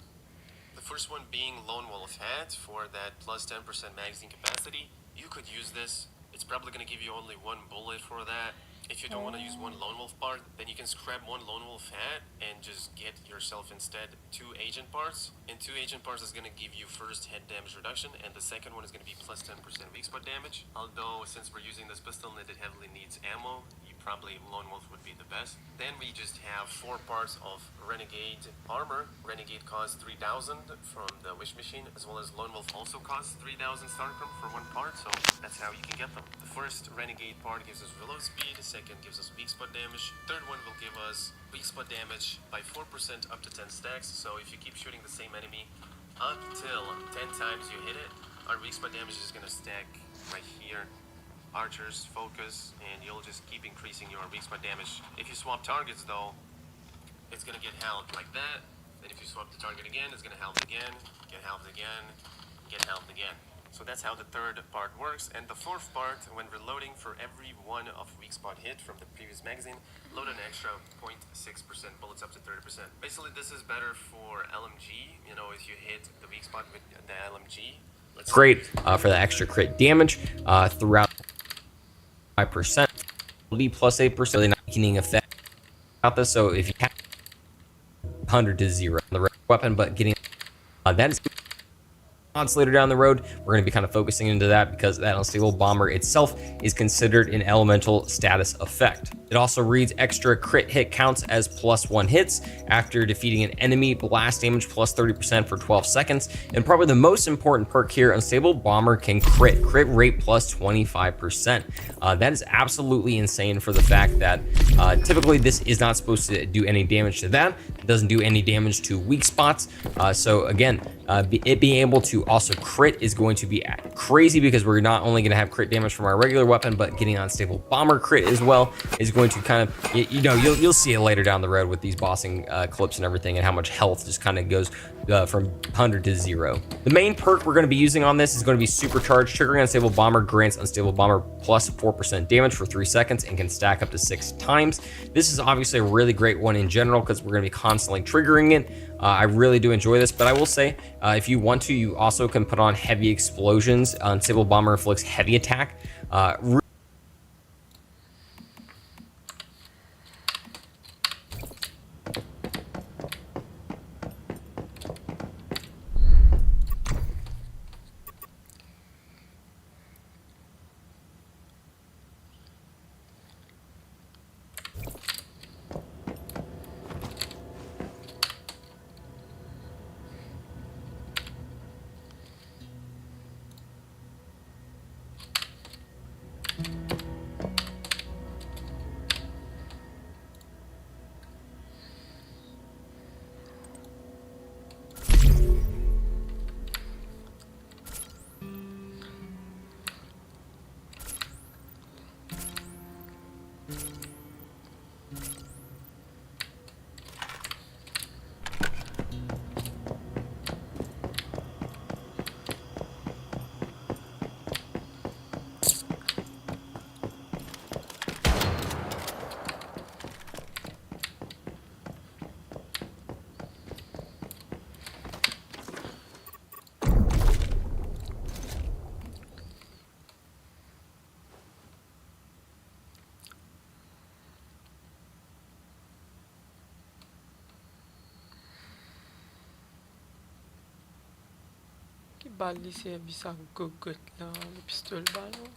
The first one being Lone Wolf Hat for that plus 10% magazine capacity. You could use this. It's probably going to give you only 1 bullet for that. If you don't want to use 1 Lone Wolf part, then you can scrap 1 Lone Wolf Hat and just get yourself instead 2 Agent parts. And 2 Agent parts is going to give you first head damage reduction, and the second one is going to be plus 10% weak spot damage. Although, since we're using this pistol and it heavily needs ammo, probably Lone Wolf would be the best. Then we just have 4 parts of Renegade armor. Renegade costs 3,000 from the Wish machine, as well as Lone Wolf also costs 3,000 Starcrum for 1 part, so that's how you can get them. The first Renegade part gives us reload speed, the second gives us weak spot damage, third one will give us weak spot damage by 4% up to 10 stacks, so if you keep shooting the same enemy up till 10 times you hit it, our weak spot damage is going to stack right here. Archers, focus, and you'll just keep increasing your weak spot damage. If you swap targets though, it's gonna get halved like that. Then if you swap the target again, it's gonna halve again, get halved again, get help again. So that's how the third part works. And the fourth part, when reloading, for every one of weak spot hit from the previous magazine, load an extra 0.6% bullets up to 30%. Basically, this is better for LMG. You know, if you hit the weak spot with the LMG,
Great for the extra crit damage throughout 5%. B plus 8%, really not weakening effect about this. So if you have 100 to 0 on the weapon, but getting that is later down the road, we're going to be kind of focusing into that because that unstable bomber itself is considered an elemental status effect. It also reads extra crit hit counts as +1 hits after defeating an enemy, blast damage plus 30% for 12 seconds, and probably the most important perk here, unstable bomber can crit rate plus 25%. That is absolutely insane for the fact that typically this is not supposed to do any damage to that. It doesn't do any damage to weak spots. So again, it being able to also crit is going to be crazy because we're not only going to have crit damage from our regular weapon, but getting unstable bomber crit as well is going to kind of, you know, you'll see it later down the road with these bossing clips and everything, and how much health just kind of goes from 100 to 0. The main perk we're going to be using on this is going to be supercharged. Triggering unstable bomber grants unstable bomber plus 4% damage for 3 seconds and can stack up to 6 times. This is obviously a really great one in general because we're going to be constantly triggering it. I really do enjoy this, but I will say if you want to, you also can put on heavy explosions. Unstable bomber inflicts heavy attack.
Que bali siya bisa gugut lang pistol ba no?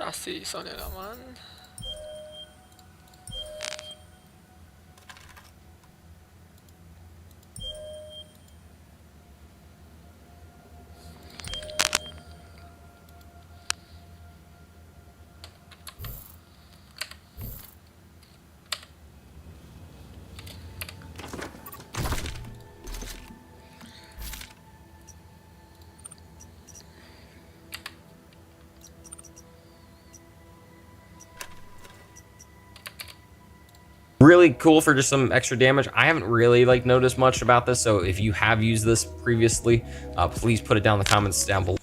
Así sale la man.
Really cool for just some extra damage. I haven't really like noticed much about this, so if you have used this previously, please put it down in the comments down below.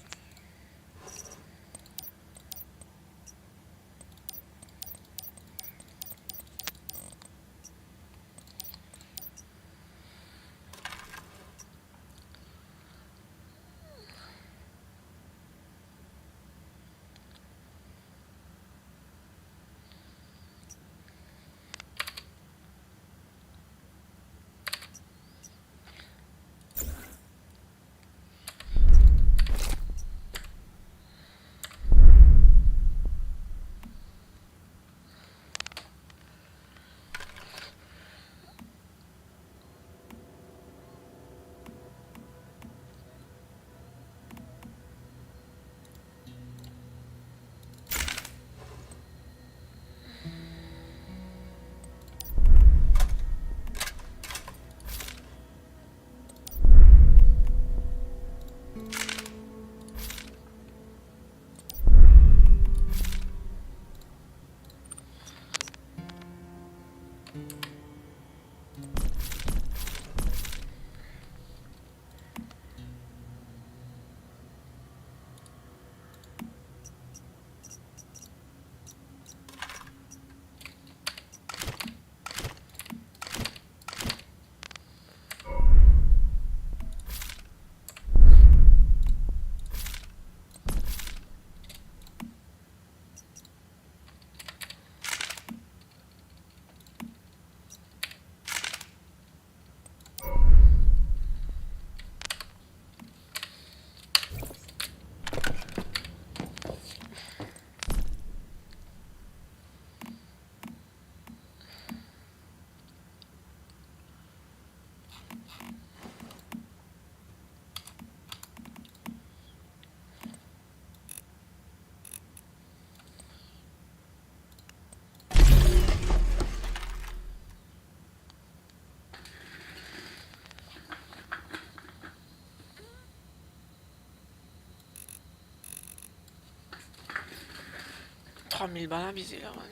$3000 balles à viser là, man.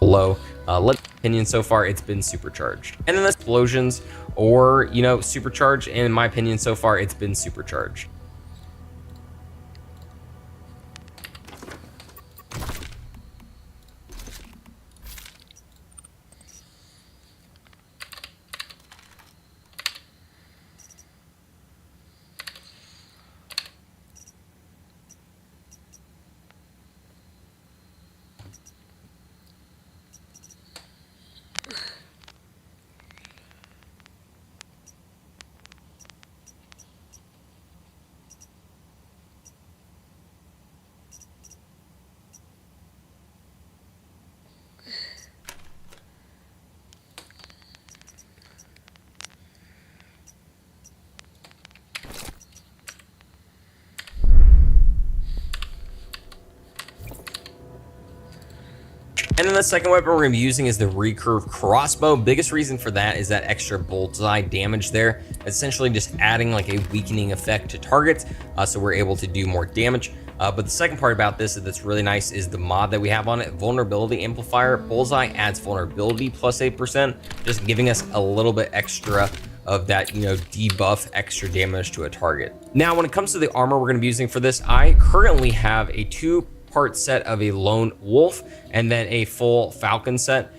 Low. Opinion so far, it's been supercharged. And then explosions or, you know, supercharged. And in my opinion, so far, it's been supercharged. And then the second weapon we're going to be using is the recurve crossbow. Biggest reason for that is that extra bullseye damage there. It's essentially just adding like a weakening effect to targets, so we're able to do more damage. But the second part about this that's really nice is the mod that we have on it, Vulnerability Amplifier. Bullseye adds vulnerability plus 8%, just giving us a little bit extra of that, you know, debuff extra damage to a target. Now, when it comes to the armor we're going to be using for this, I currently have a 2-part set of a lone wolf and then a full falcon set.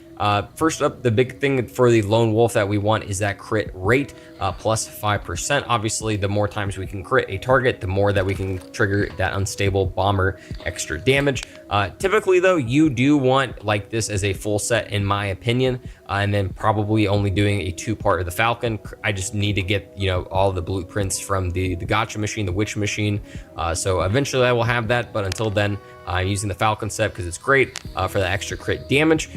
First up, the big thing for the Lone Wolf that we want is that crit rate, plus 5%. Obviously, the more times we can crit a target, the more that we can trigger that unstable bomber extra damage. Typically, though, you do want like this as a full set, in my opinion, and then probably only doing a 2-part of the Falcon. I just need to get, you know, all the blueprints from the Gotcha machine, the Witch machine. So eventually I will have that, but until then, I'm using the Falcon set because it's great for the extra crit damage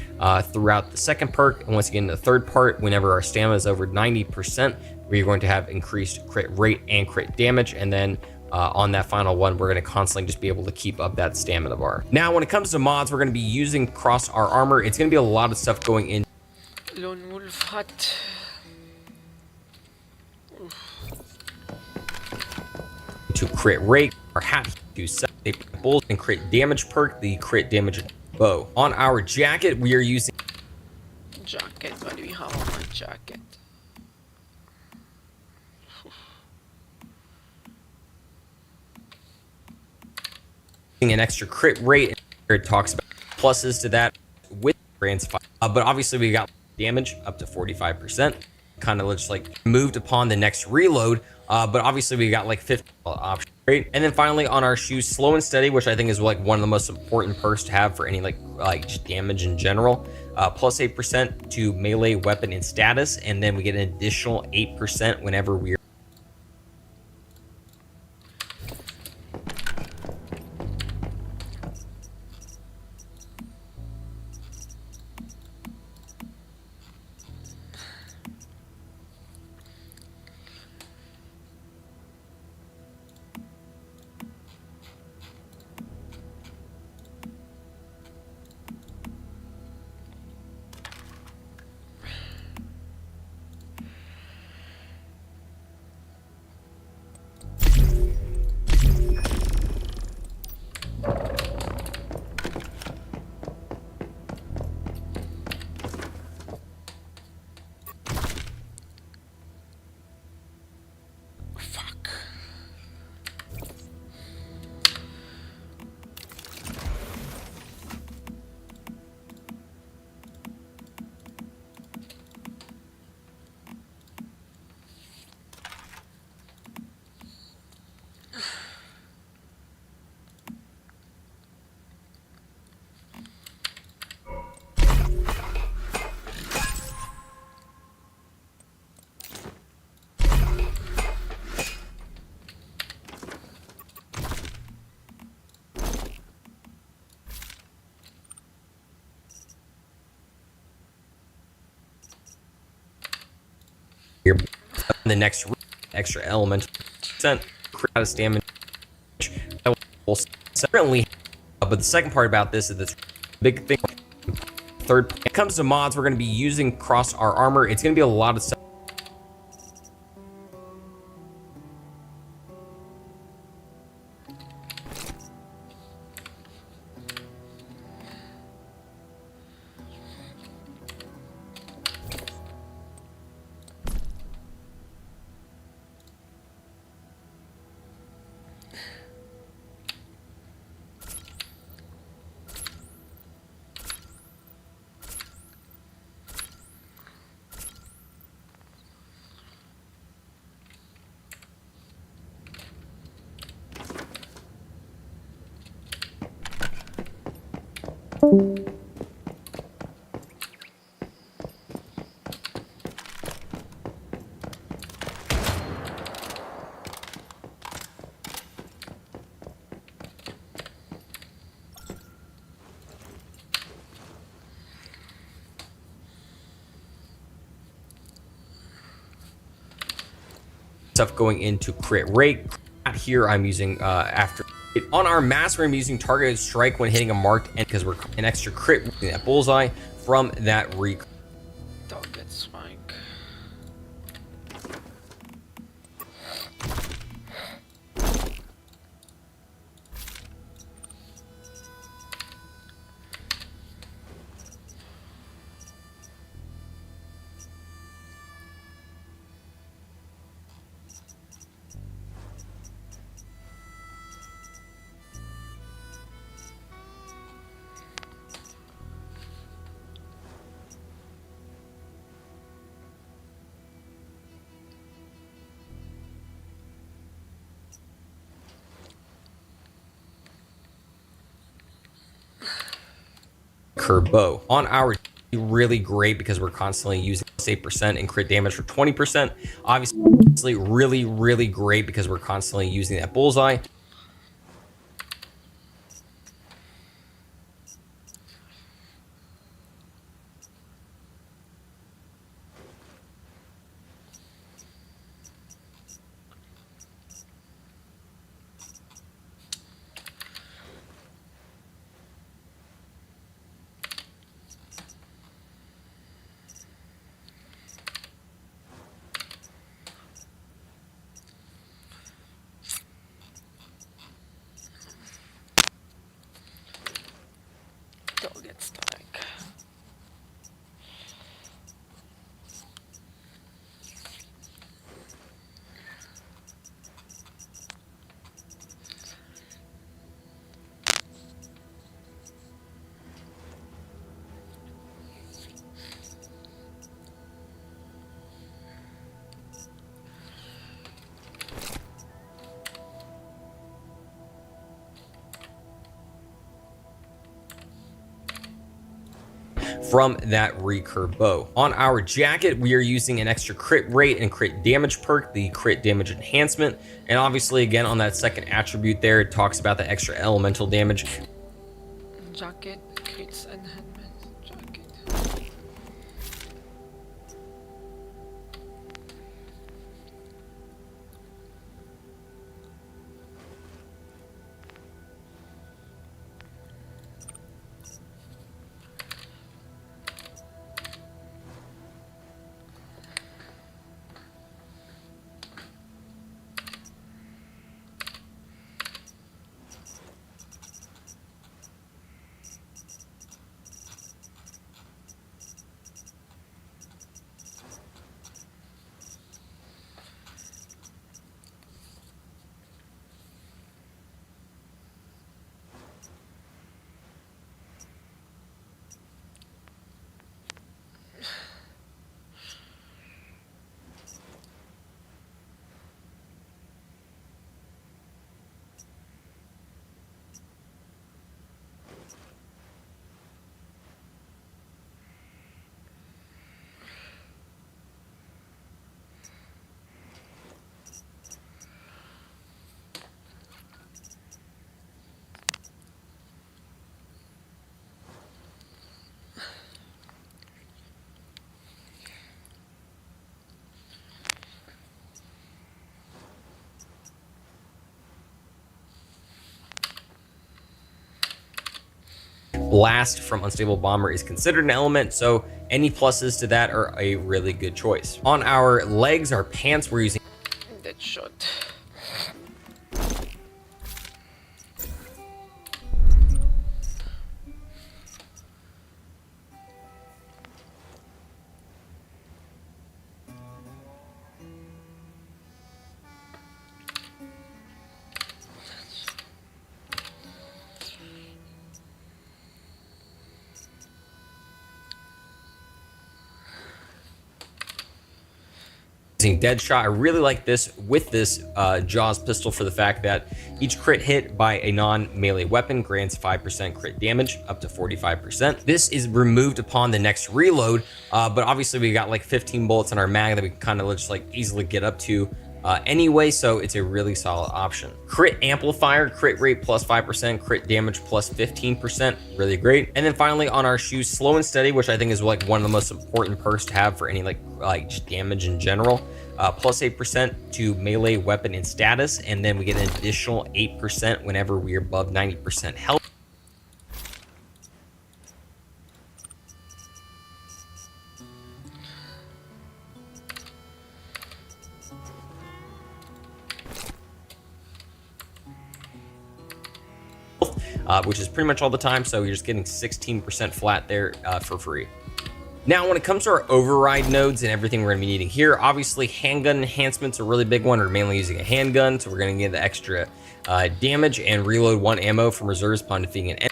throughout the second perk. And once again, the third part, whenever our stamina is over 90%, we're going to have increased crit rate and crit damage. And then on that final one, we're going to constantly just be able to keep up that stamina bar. Now, when it comes to mods, we're going to be using Cross Our Armor. It's going to be a lot of stuff going in.
Lone Wolf hat.
To crit rate, our hat to set bulls and crit damage perk, the crit damage bow. On our jacket, we are using
Jacket, what do we have on my jacket?
an extra crit rate. It talks about pluses to that with Grants 5. But obviously we got damage up to 45%. Kind of looks like moved upon the next reload. But obviously we got like 50 option rate. And then finally on our shoes, slow and steady, which I think is like one of the most important perks to have for any like just damage in general. Plus 8% to melee weapon and status. And then we get an additional 8% whenever we are here the next extra element crit damage currently. But the second part about this is this big thing. Third, when it comes to mods, we're going to be using Cross Our Armor. It's going to be a lot of stuff. Stuff going into crit rate. Here I'm using after on our mask, we're using targeted strike when hitting a marked end because we're an extra crit in that bullseye from that recall.
Target strike.
curve bow. On our really great because we're constantly using 8% and crit damage for 20%. Obviously really great because we're constantly using that bullseye.
Target strike.
From that recurve bow. On our jacket, we are using an extra crit rate and crit damage perk, the crit damage enhancement. And obviously, again, on that second attribute there, it talks about the extra elemental damage.
Jacket, crits, enhancement, jacket.
Blast from Unstable Bomber is considered an element, so any pluses to that are a really good choice. On our legs, our pants, we're using
Dead shot.
Deadshot. I really like this with this Jaws pistol for the fact that each crit hit by a non-melee weapon grants 5% crit damage up to 45%. This is removed upon the next reload, but obviously we got like 15 bullets in our mag that we can kind of just like easily get up to anyway, so it's a really solid option. Crit amplifier, crit rate plus 5%, crit damage plus 15%, really great. And then finally on our shoes, slow and steady, which I think is like one of the most important perks to have for any like just damage in general. Plus 8% to melee weapon and status, and then we get an additional 8% whenever we are above 90% health. Which is pretty much all the time, so you're just getting 16% flat there for free. Now, when it comes to our override nodes and everything we're going to be needing here, obviously handgun enhancements are a really big one. We're mainly using a handgun, so we're going to get the extra damage and reload 1 ammo from reserves upon defeating an enemy.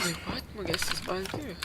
What? Mag-assist ball kayo.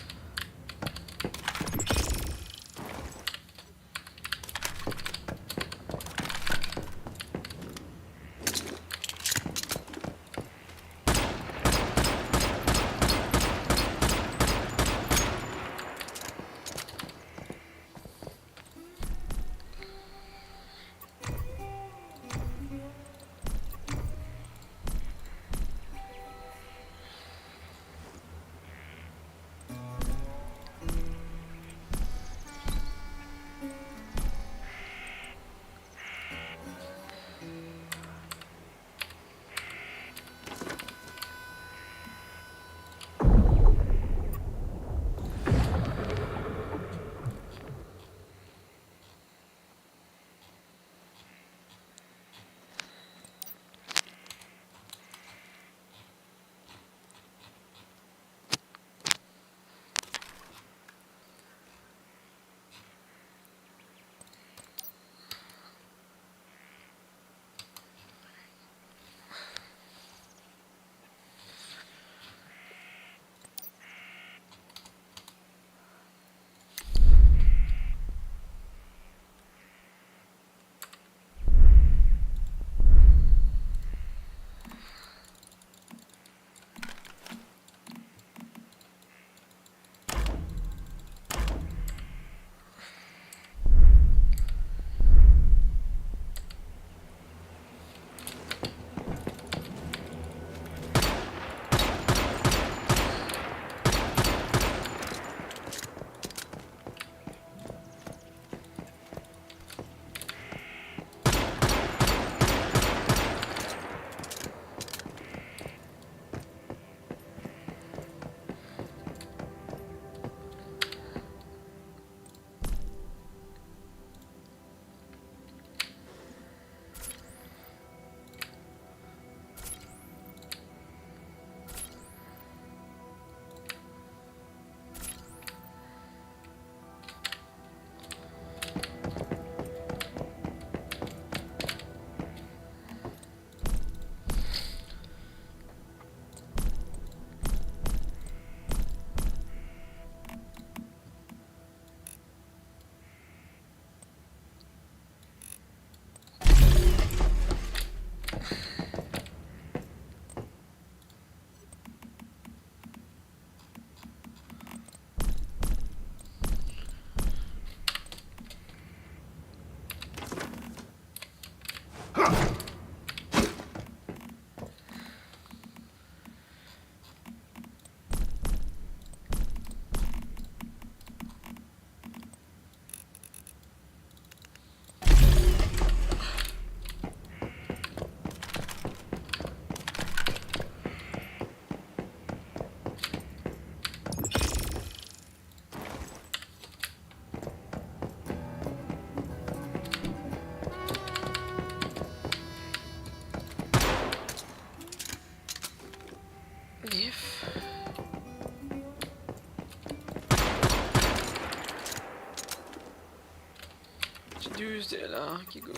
Tuesday là, qui go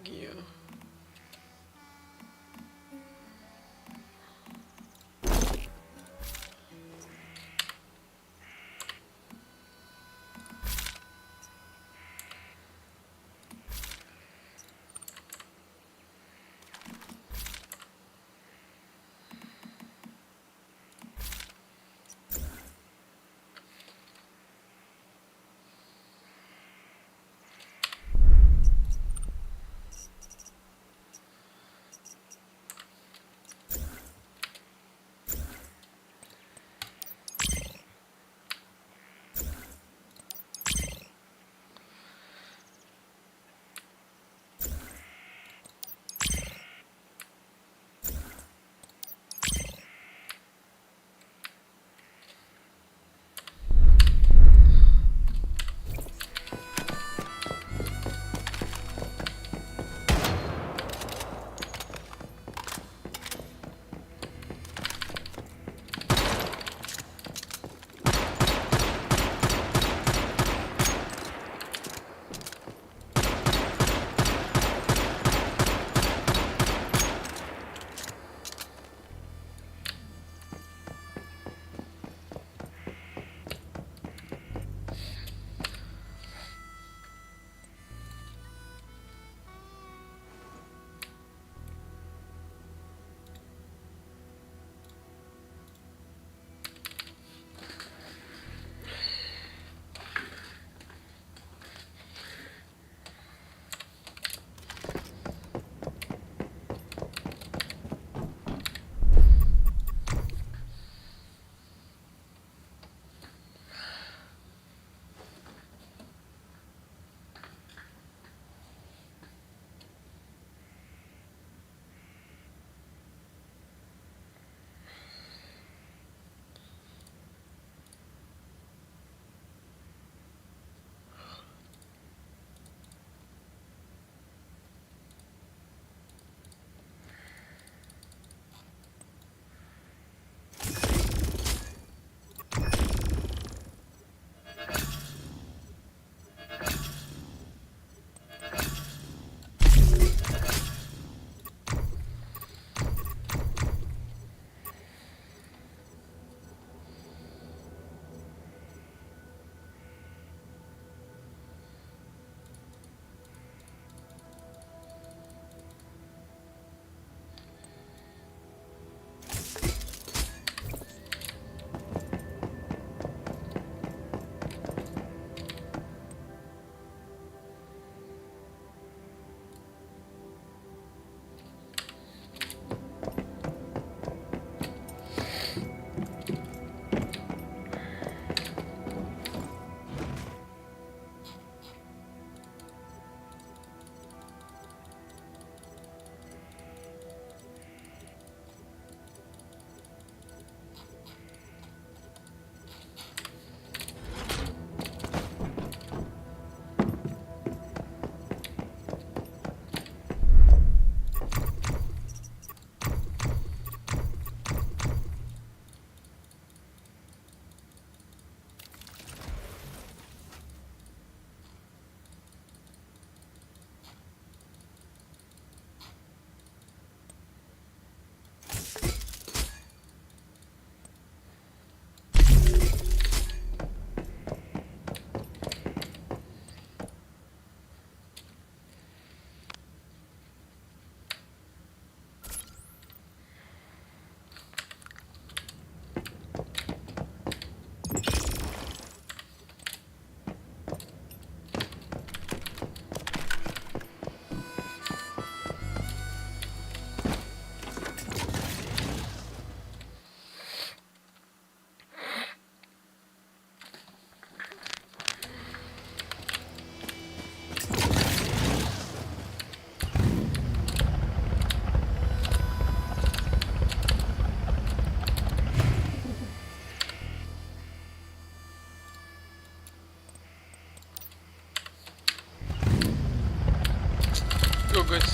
Guillaume.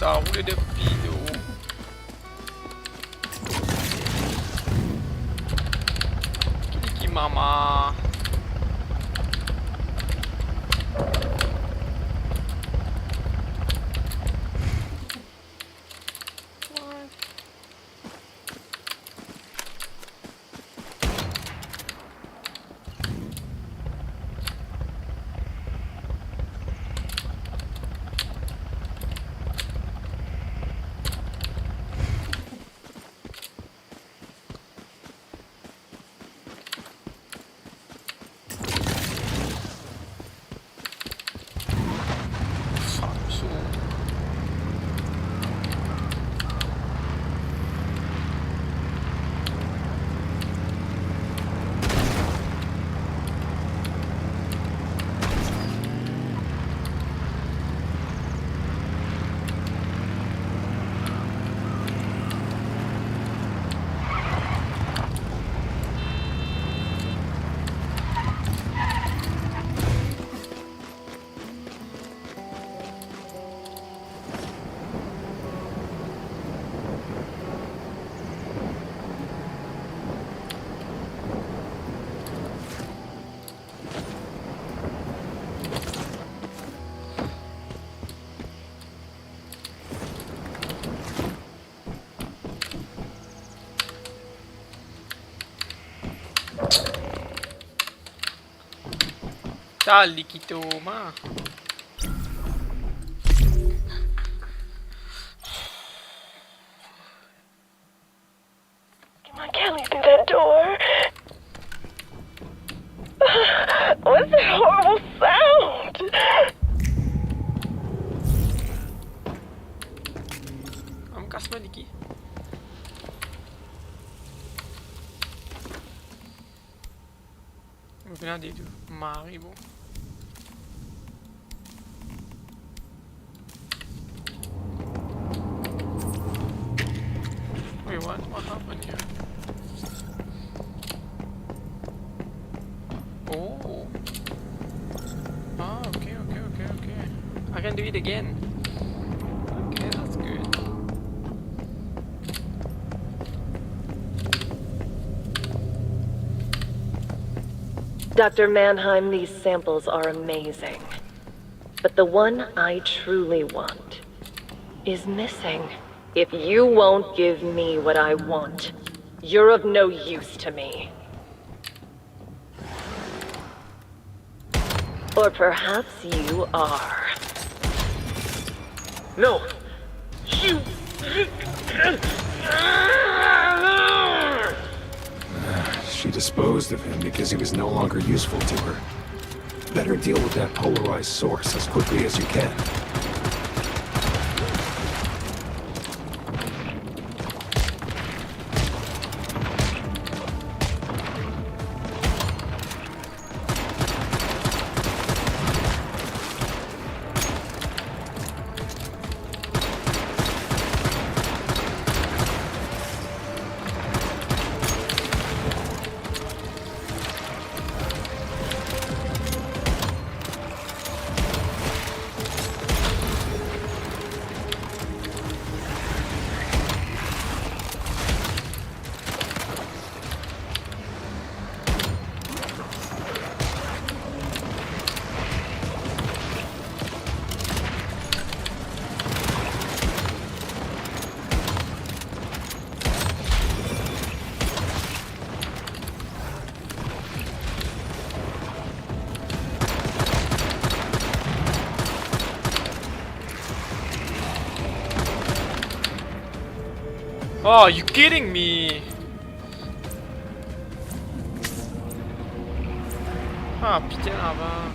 ça roule de pido. Kiki mama. Dali, Kito, ma.
Come on, Kelly, through that door. What's that horrible sound?
Am kasma liki. Venant des deux. Maribo. Wait, what? What happened here? Oh. Ah, okay. I can do it again. Okay, that's good.
Dr. Mannheim, these samples are amazing. But the one I truly want is missing. If you won't give me what I want, you're of no use to me. Or perhaps you are.
No! You!
She disposed of him because he was no longer useful to her. Better deal with that polarized source as quickly as you can.
Oh, you kidding me? Ah putain avant.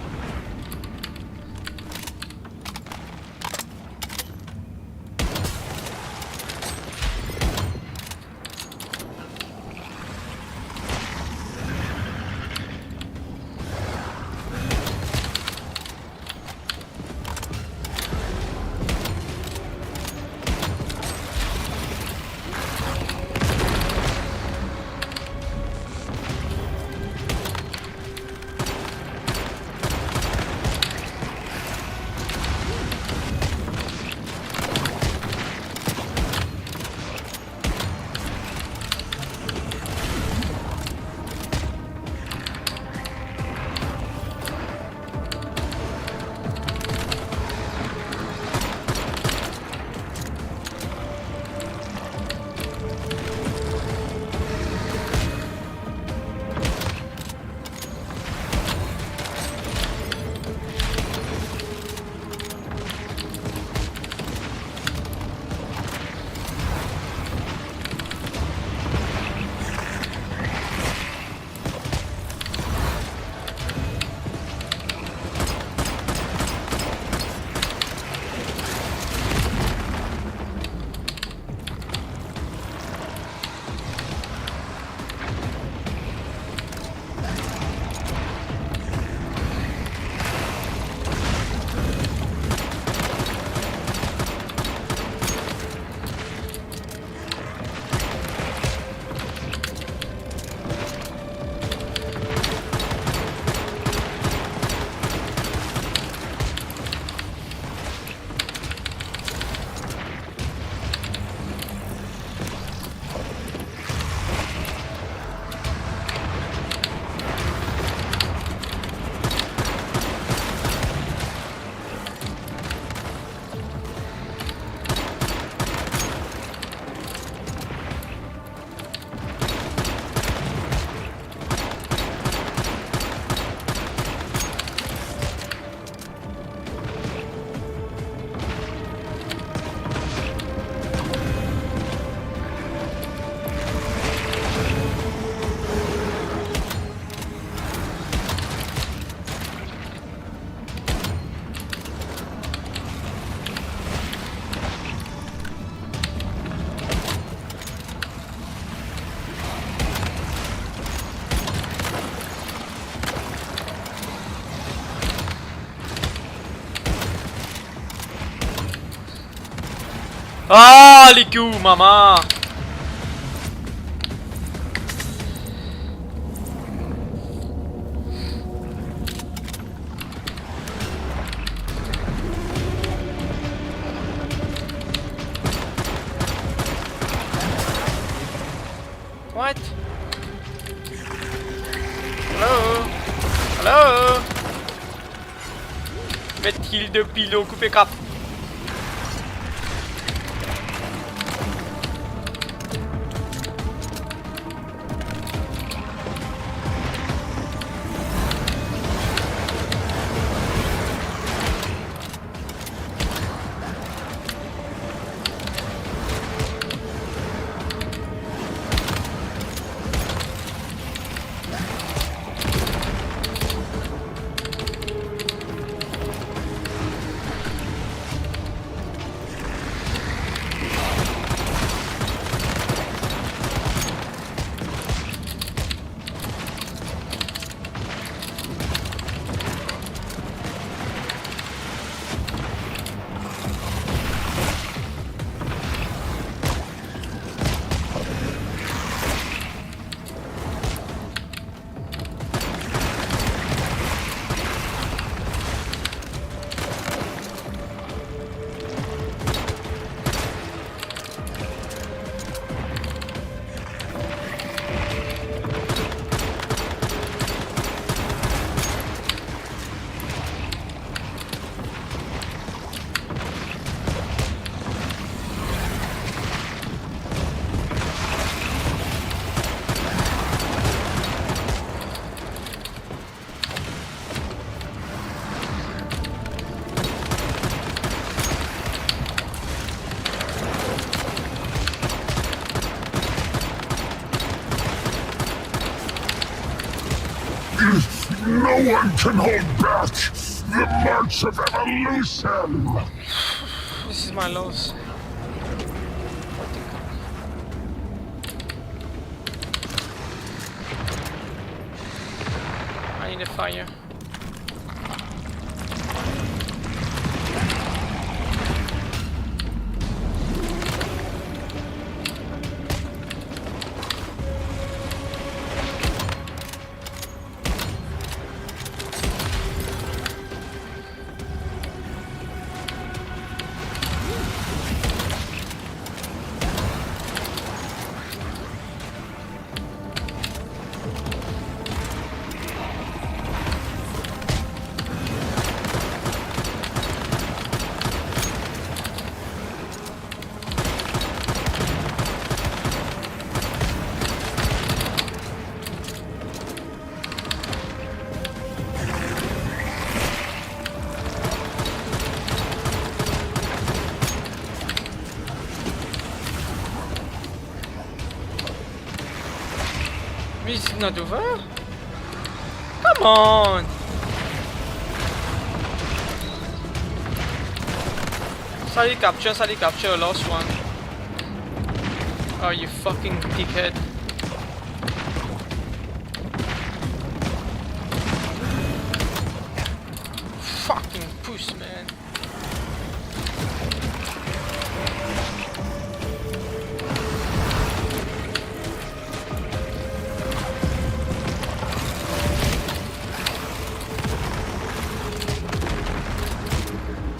Ah, les coups, maman! What? Hello? Hello? Met-il de pilot coupé cap?
No one can hold back the march of evolution!
This is my loss. I need a fire. Is it not over? Come on! Sally capture, lost one. Oh, you fucking dickhead. Fucking puss, man.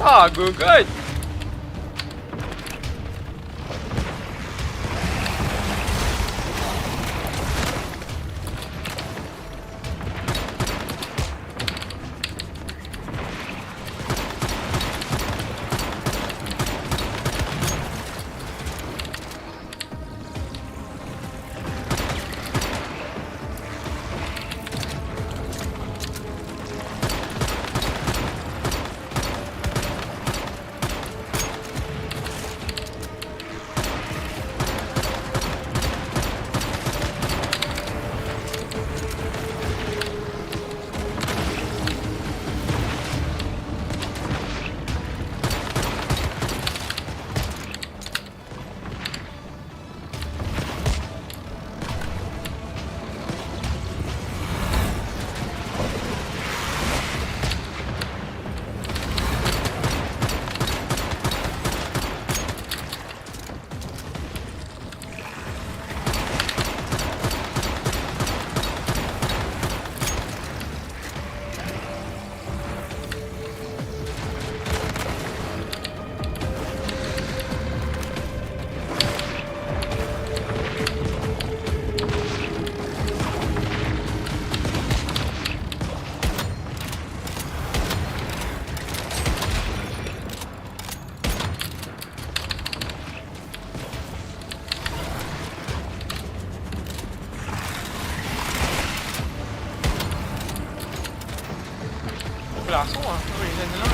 Ah, good. glaçons, hein. Oui, les là.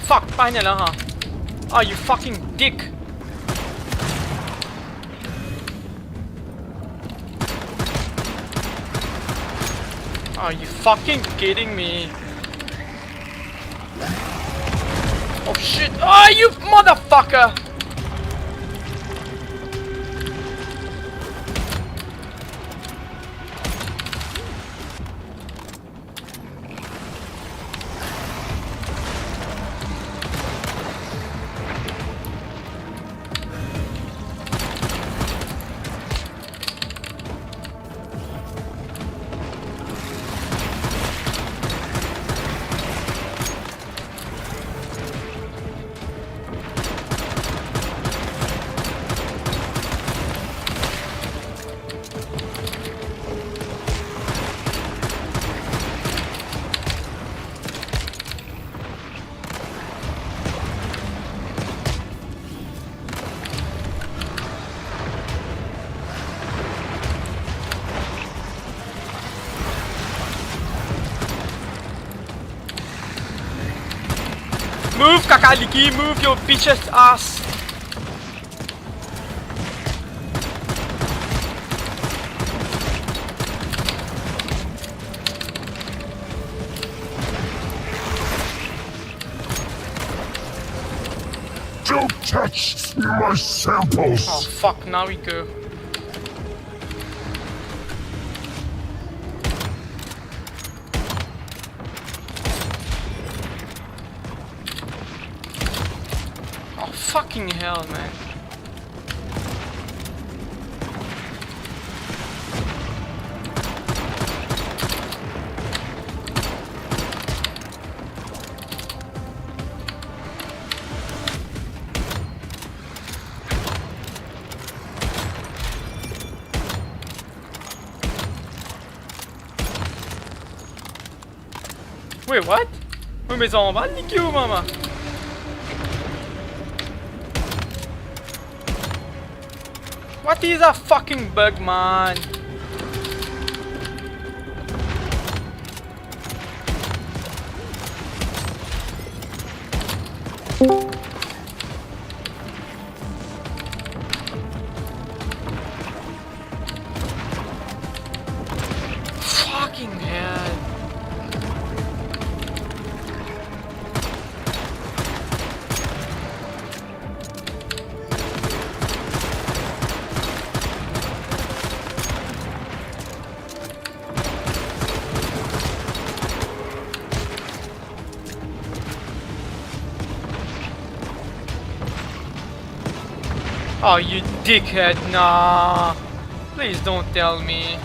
Fuck, paanya lang ha. Oh, you fucking dick. Are you fucking kidding me? Oh shit! Oh, you motherfucker! Move, Kakaliki, move your bitch's ass.
Don't touch my samples!
Oh fuck, now we go. Fucking hell, man. Wait, what? Oui, mais on va le niquer où, maman? What is a fucking bug, man? Fucking hell. Oh, you dickhead, nah. Please don't tell me.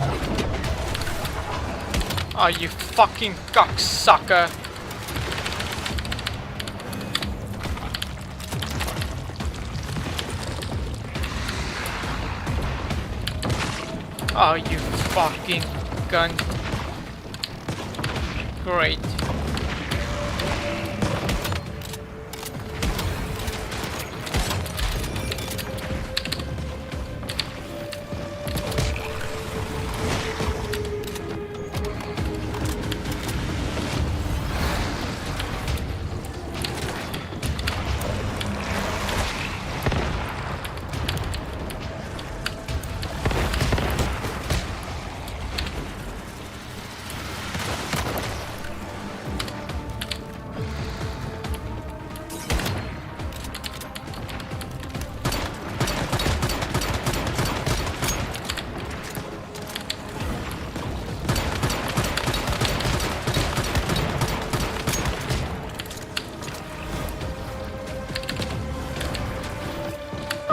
Oh, you fucking cocksucker. Oh, you fucking cunt. Great.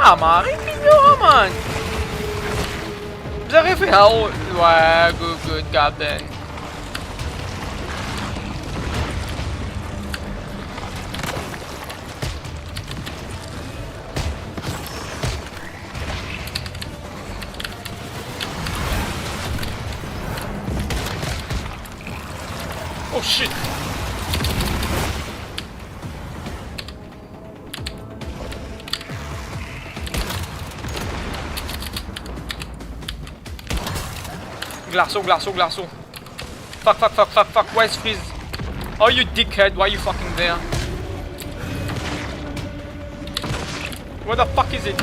Ah, maar arrêtez-le, man! Vous avez fait hell. Ouais, good, Captain. Oh shit! Glasso, glasso, glasso. Fuck, fuck, fuck, fuck, fuck. Where's Freeze? Oh, you dickhead. Why are you fucking there? Where the fuck is it?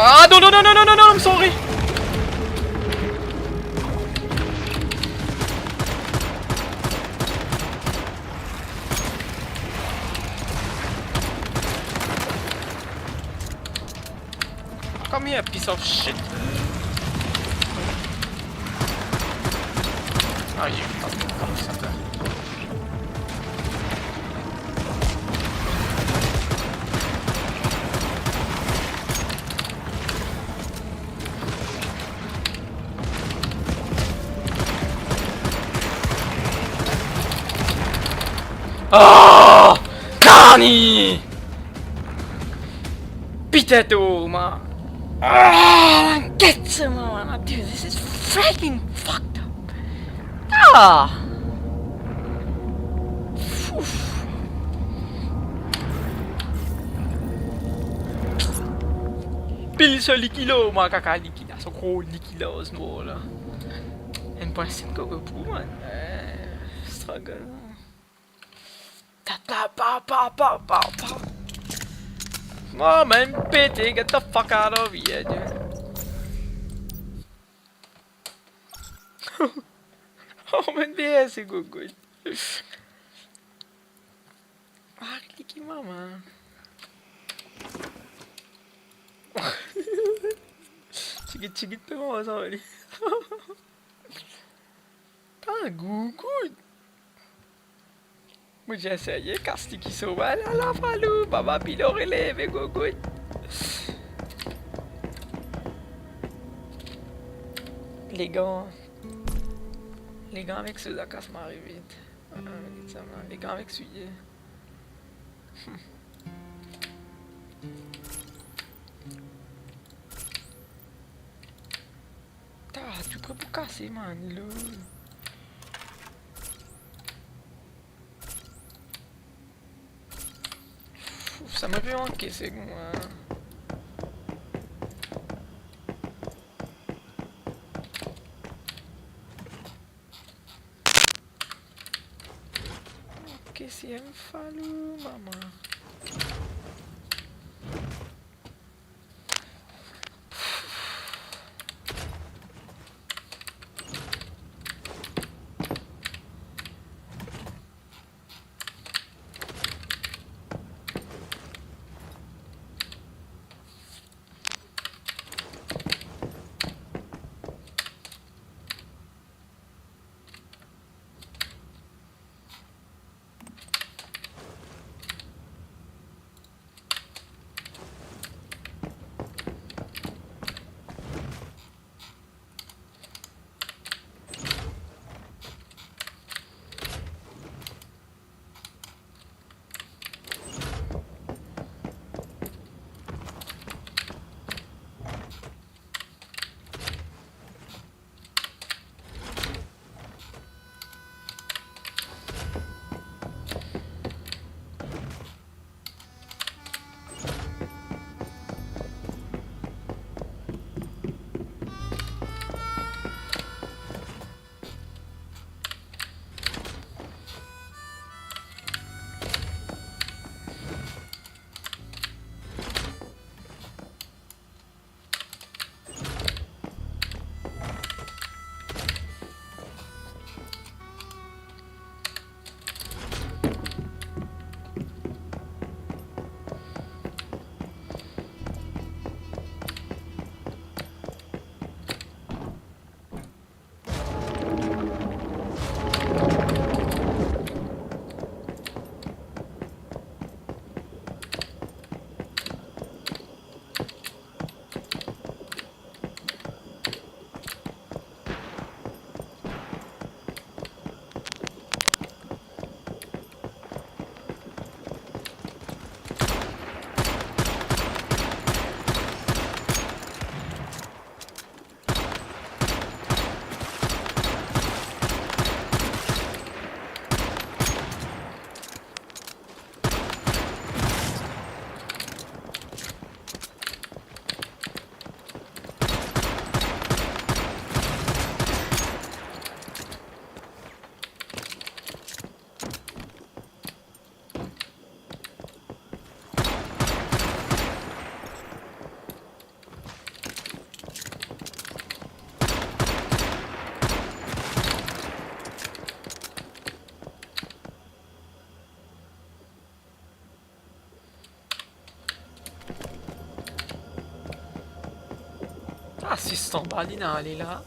Ah, no, no, no, no, no, no, no, I'm sorry. Come here, piece of shit. Oh, you fucking cocksucker. Oh, Connie! Potato, man. Ah, get some, man. Dude, this is freaking fucked up. Ah. Pili sa likilo, mga kakalikila. So, cold likila mo wala. And pansin ko po, man. Struggle. Oh man, pity, get the fuck out of here, dude. Oh man, BS go good. Ah, clicky mama. Chigit to mo, sorry. Ah, good. मुझे essayé Kasti qui sauve la falou, Baba Pilo relève go good. Les gars avec Sudaka ça m'arrive vite. Les gars avec Suye. Tu peux pas casser man, lol. Ça m'a fait manquer, c'est bon. Ok, si elle me fallu, maman. assistant balinali là.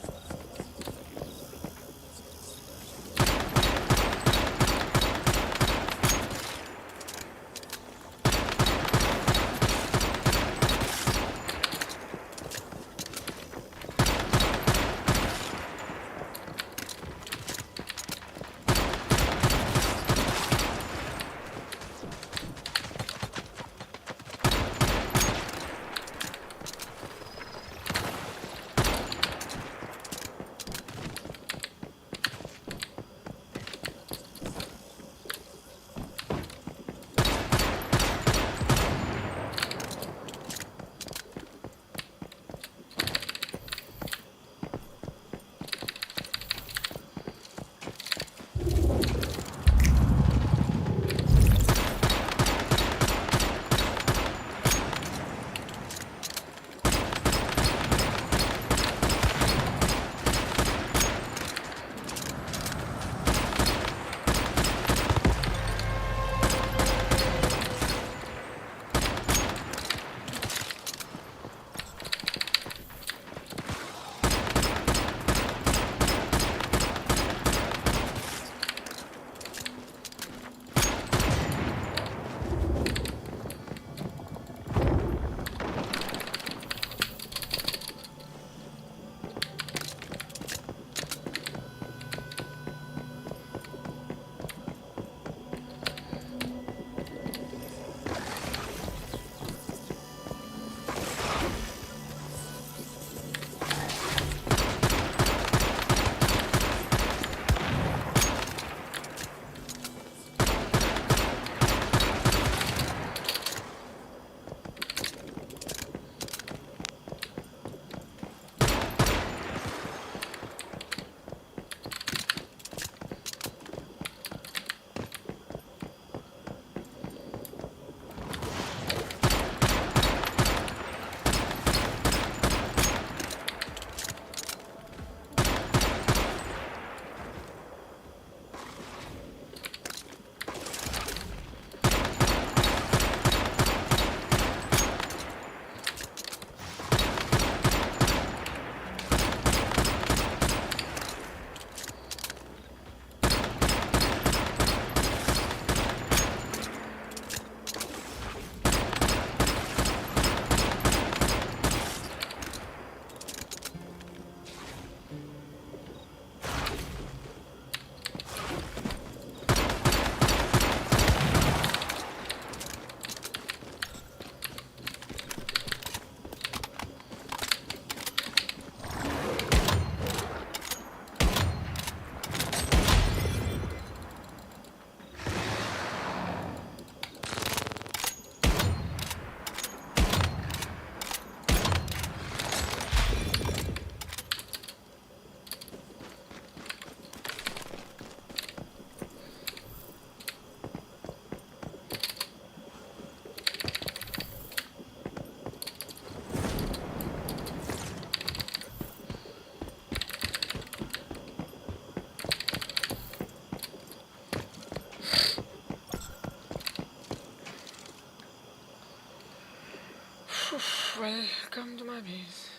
Welcome to my base.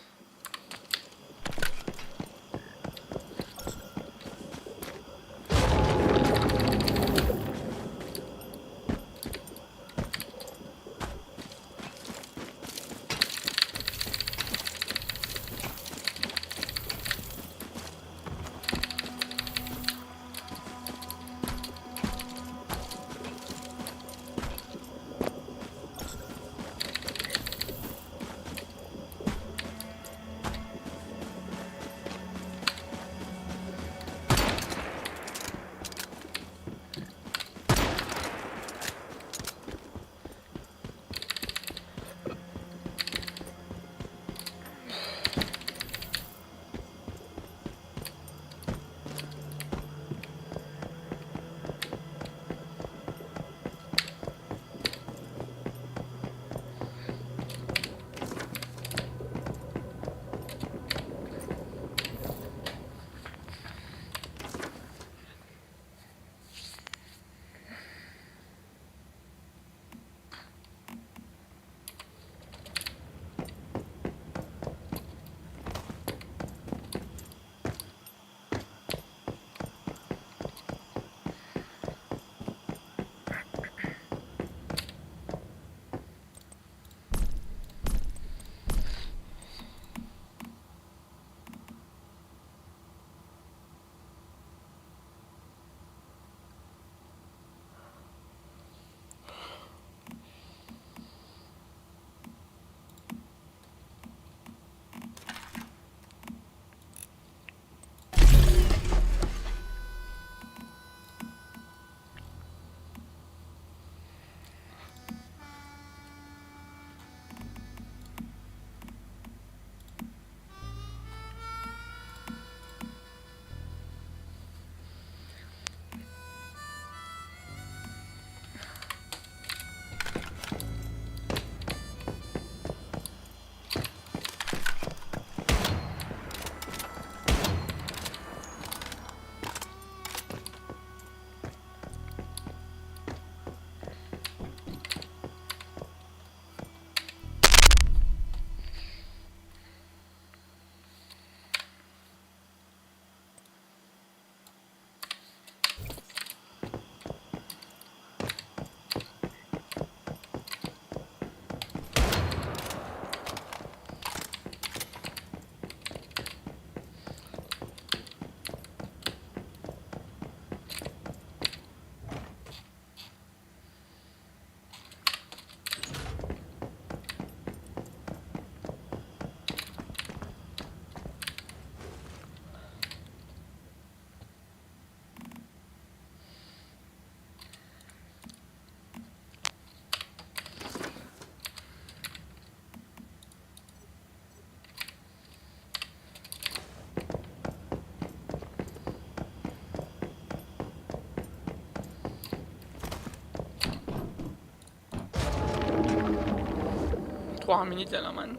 3 minutes là, man.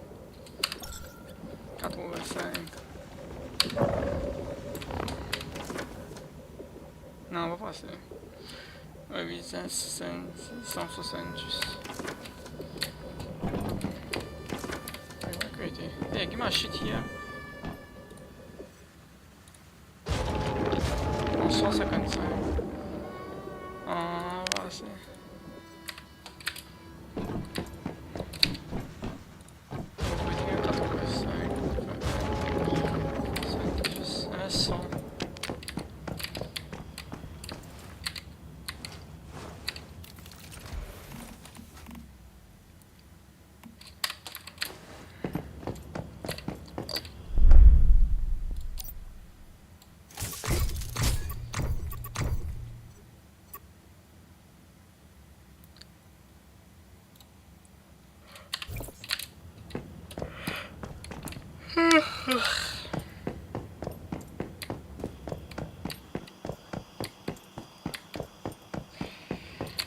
85. Non, on va passer. 800, 600, 660 juste. Hey, give my shit here. 155. Ah, voilà, c'est...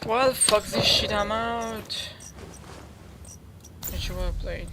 Well, fuck this shit, I'm out. Which one I played?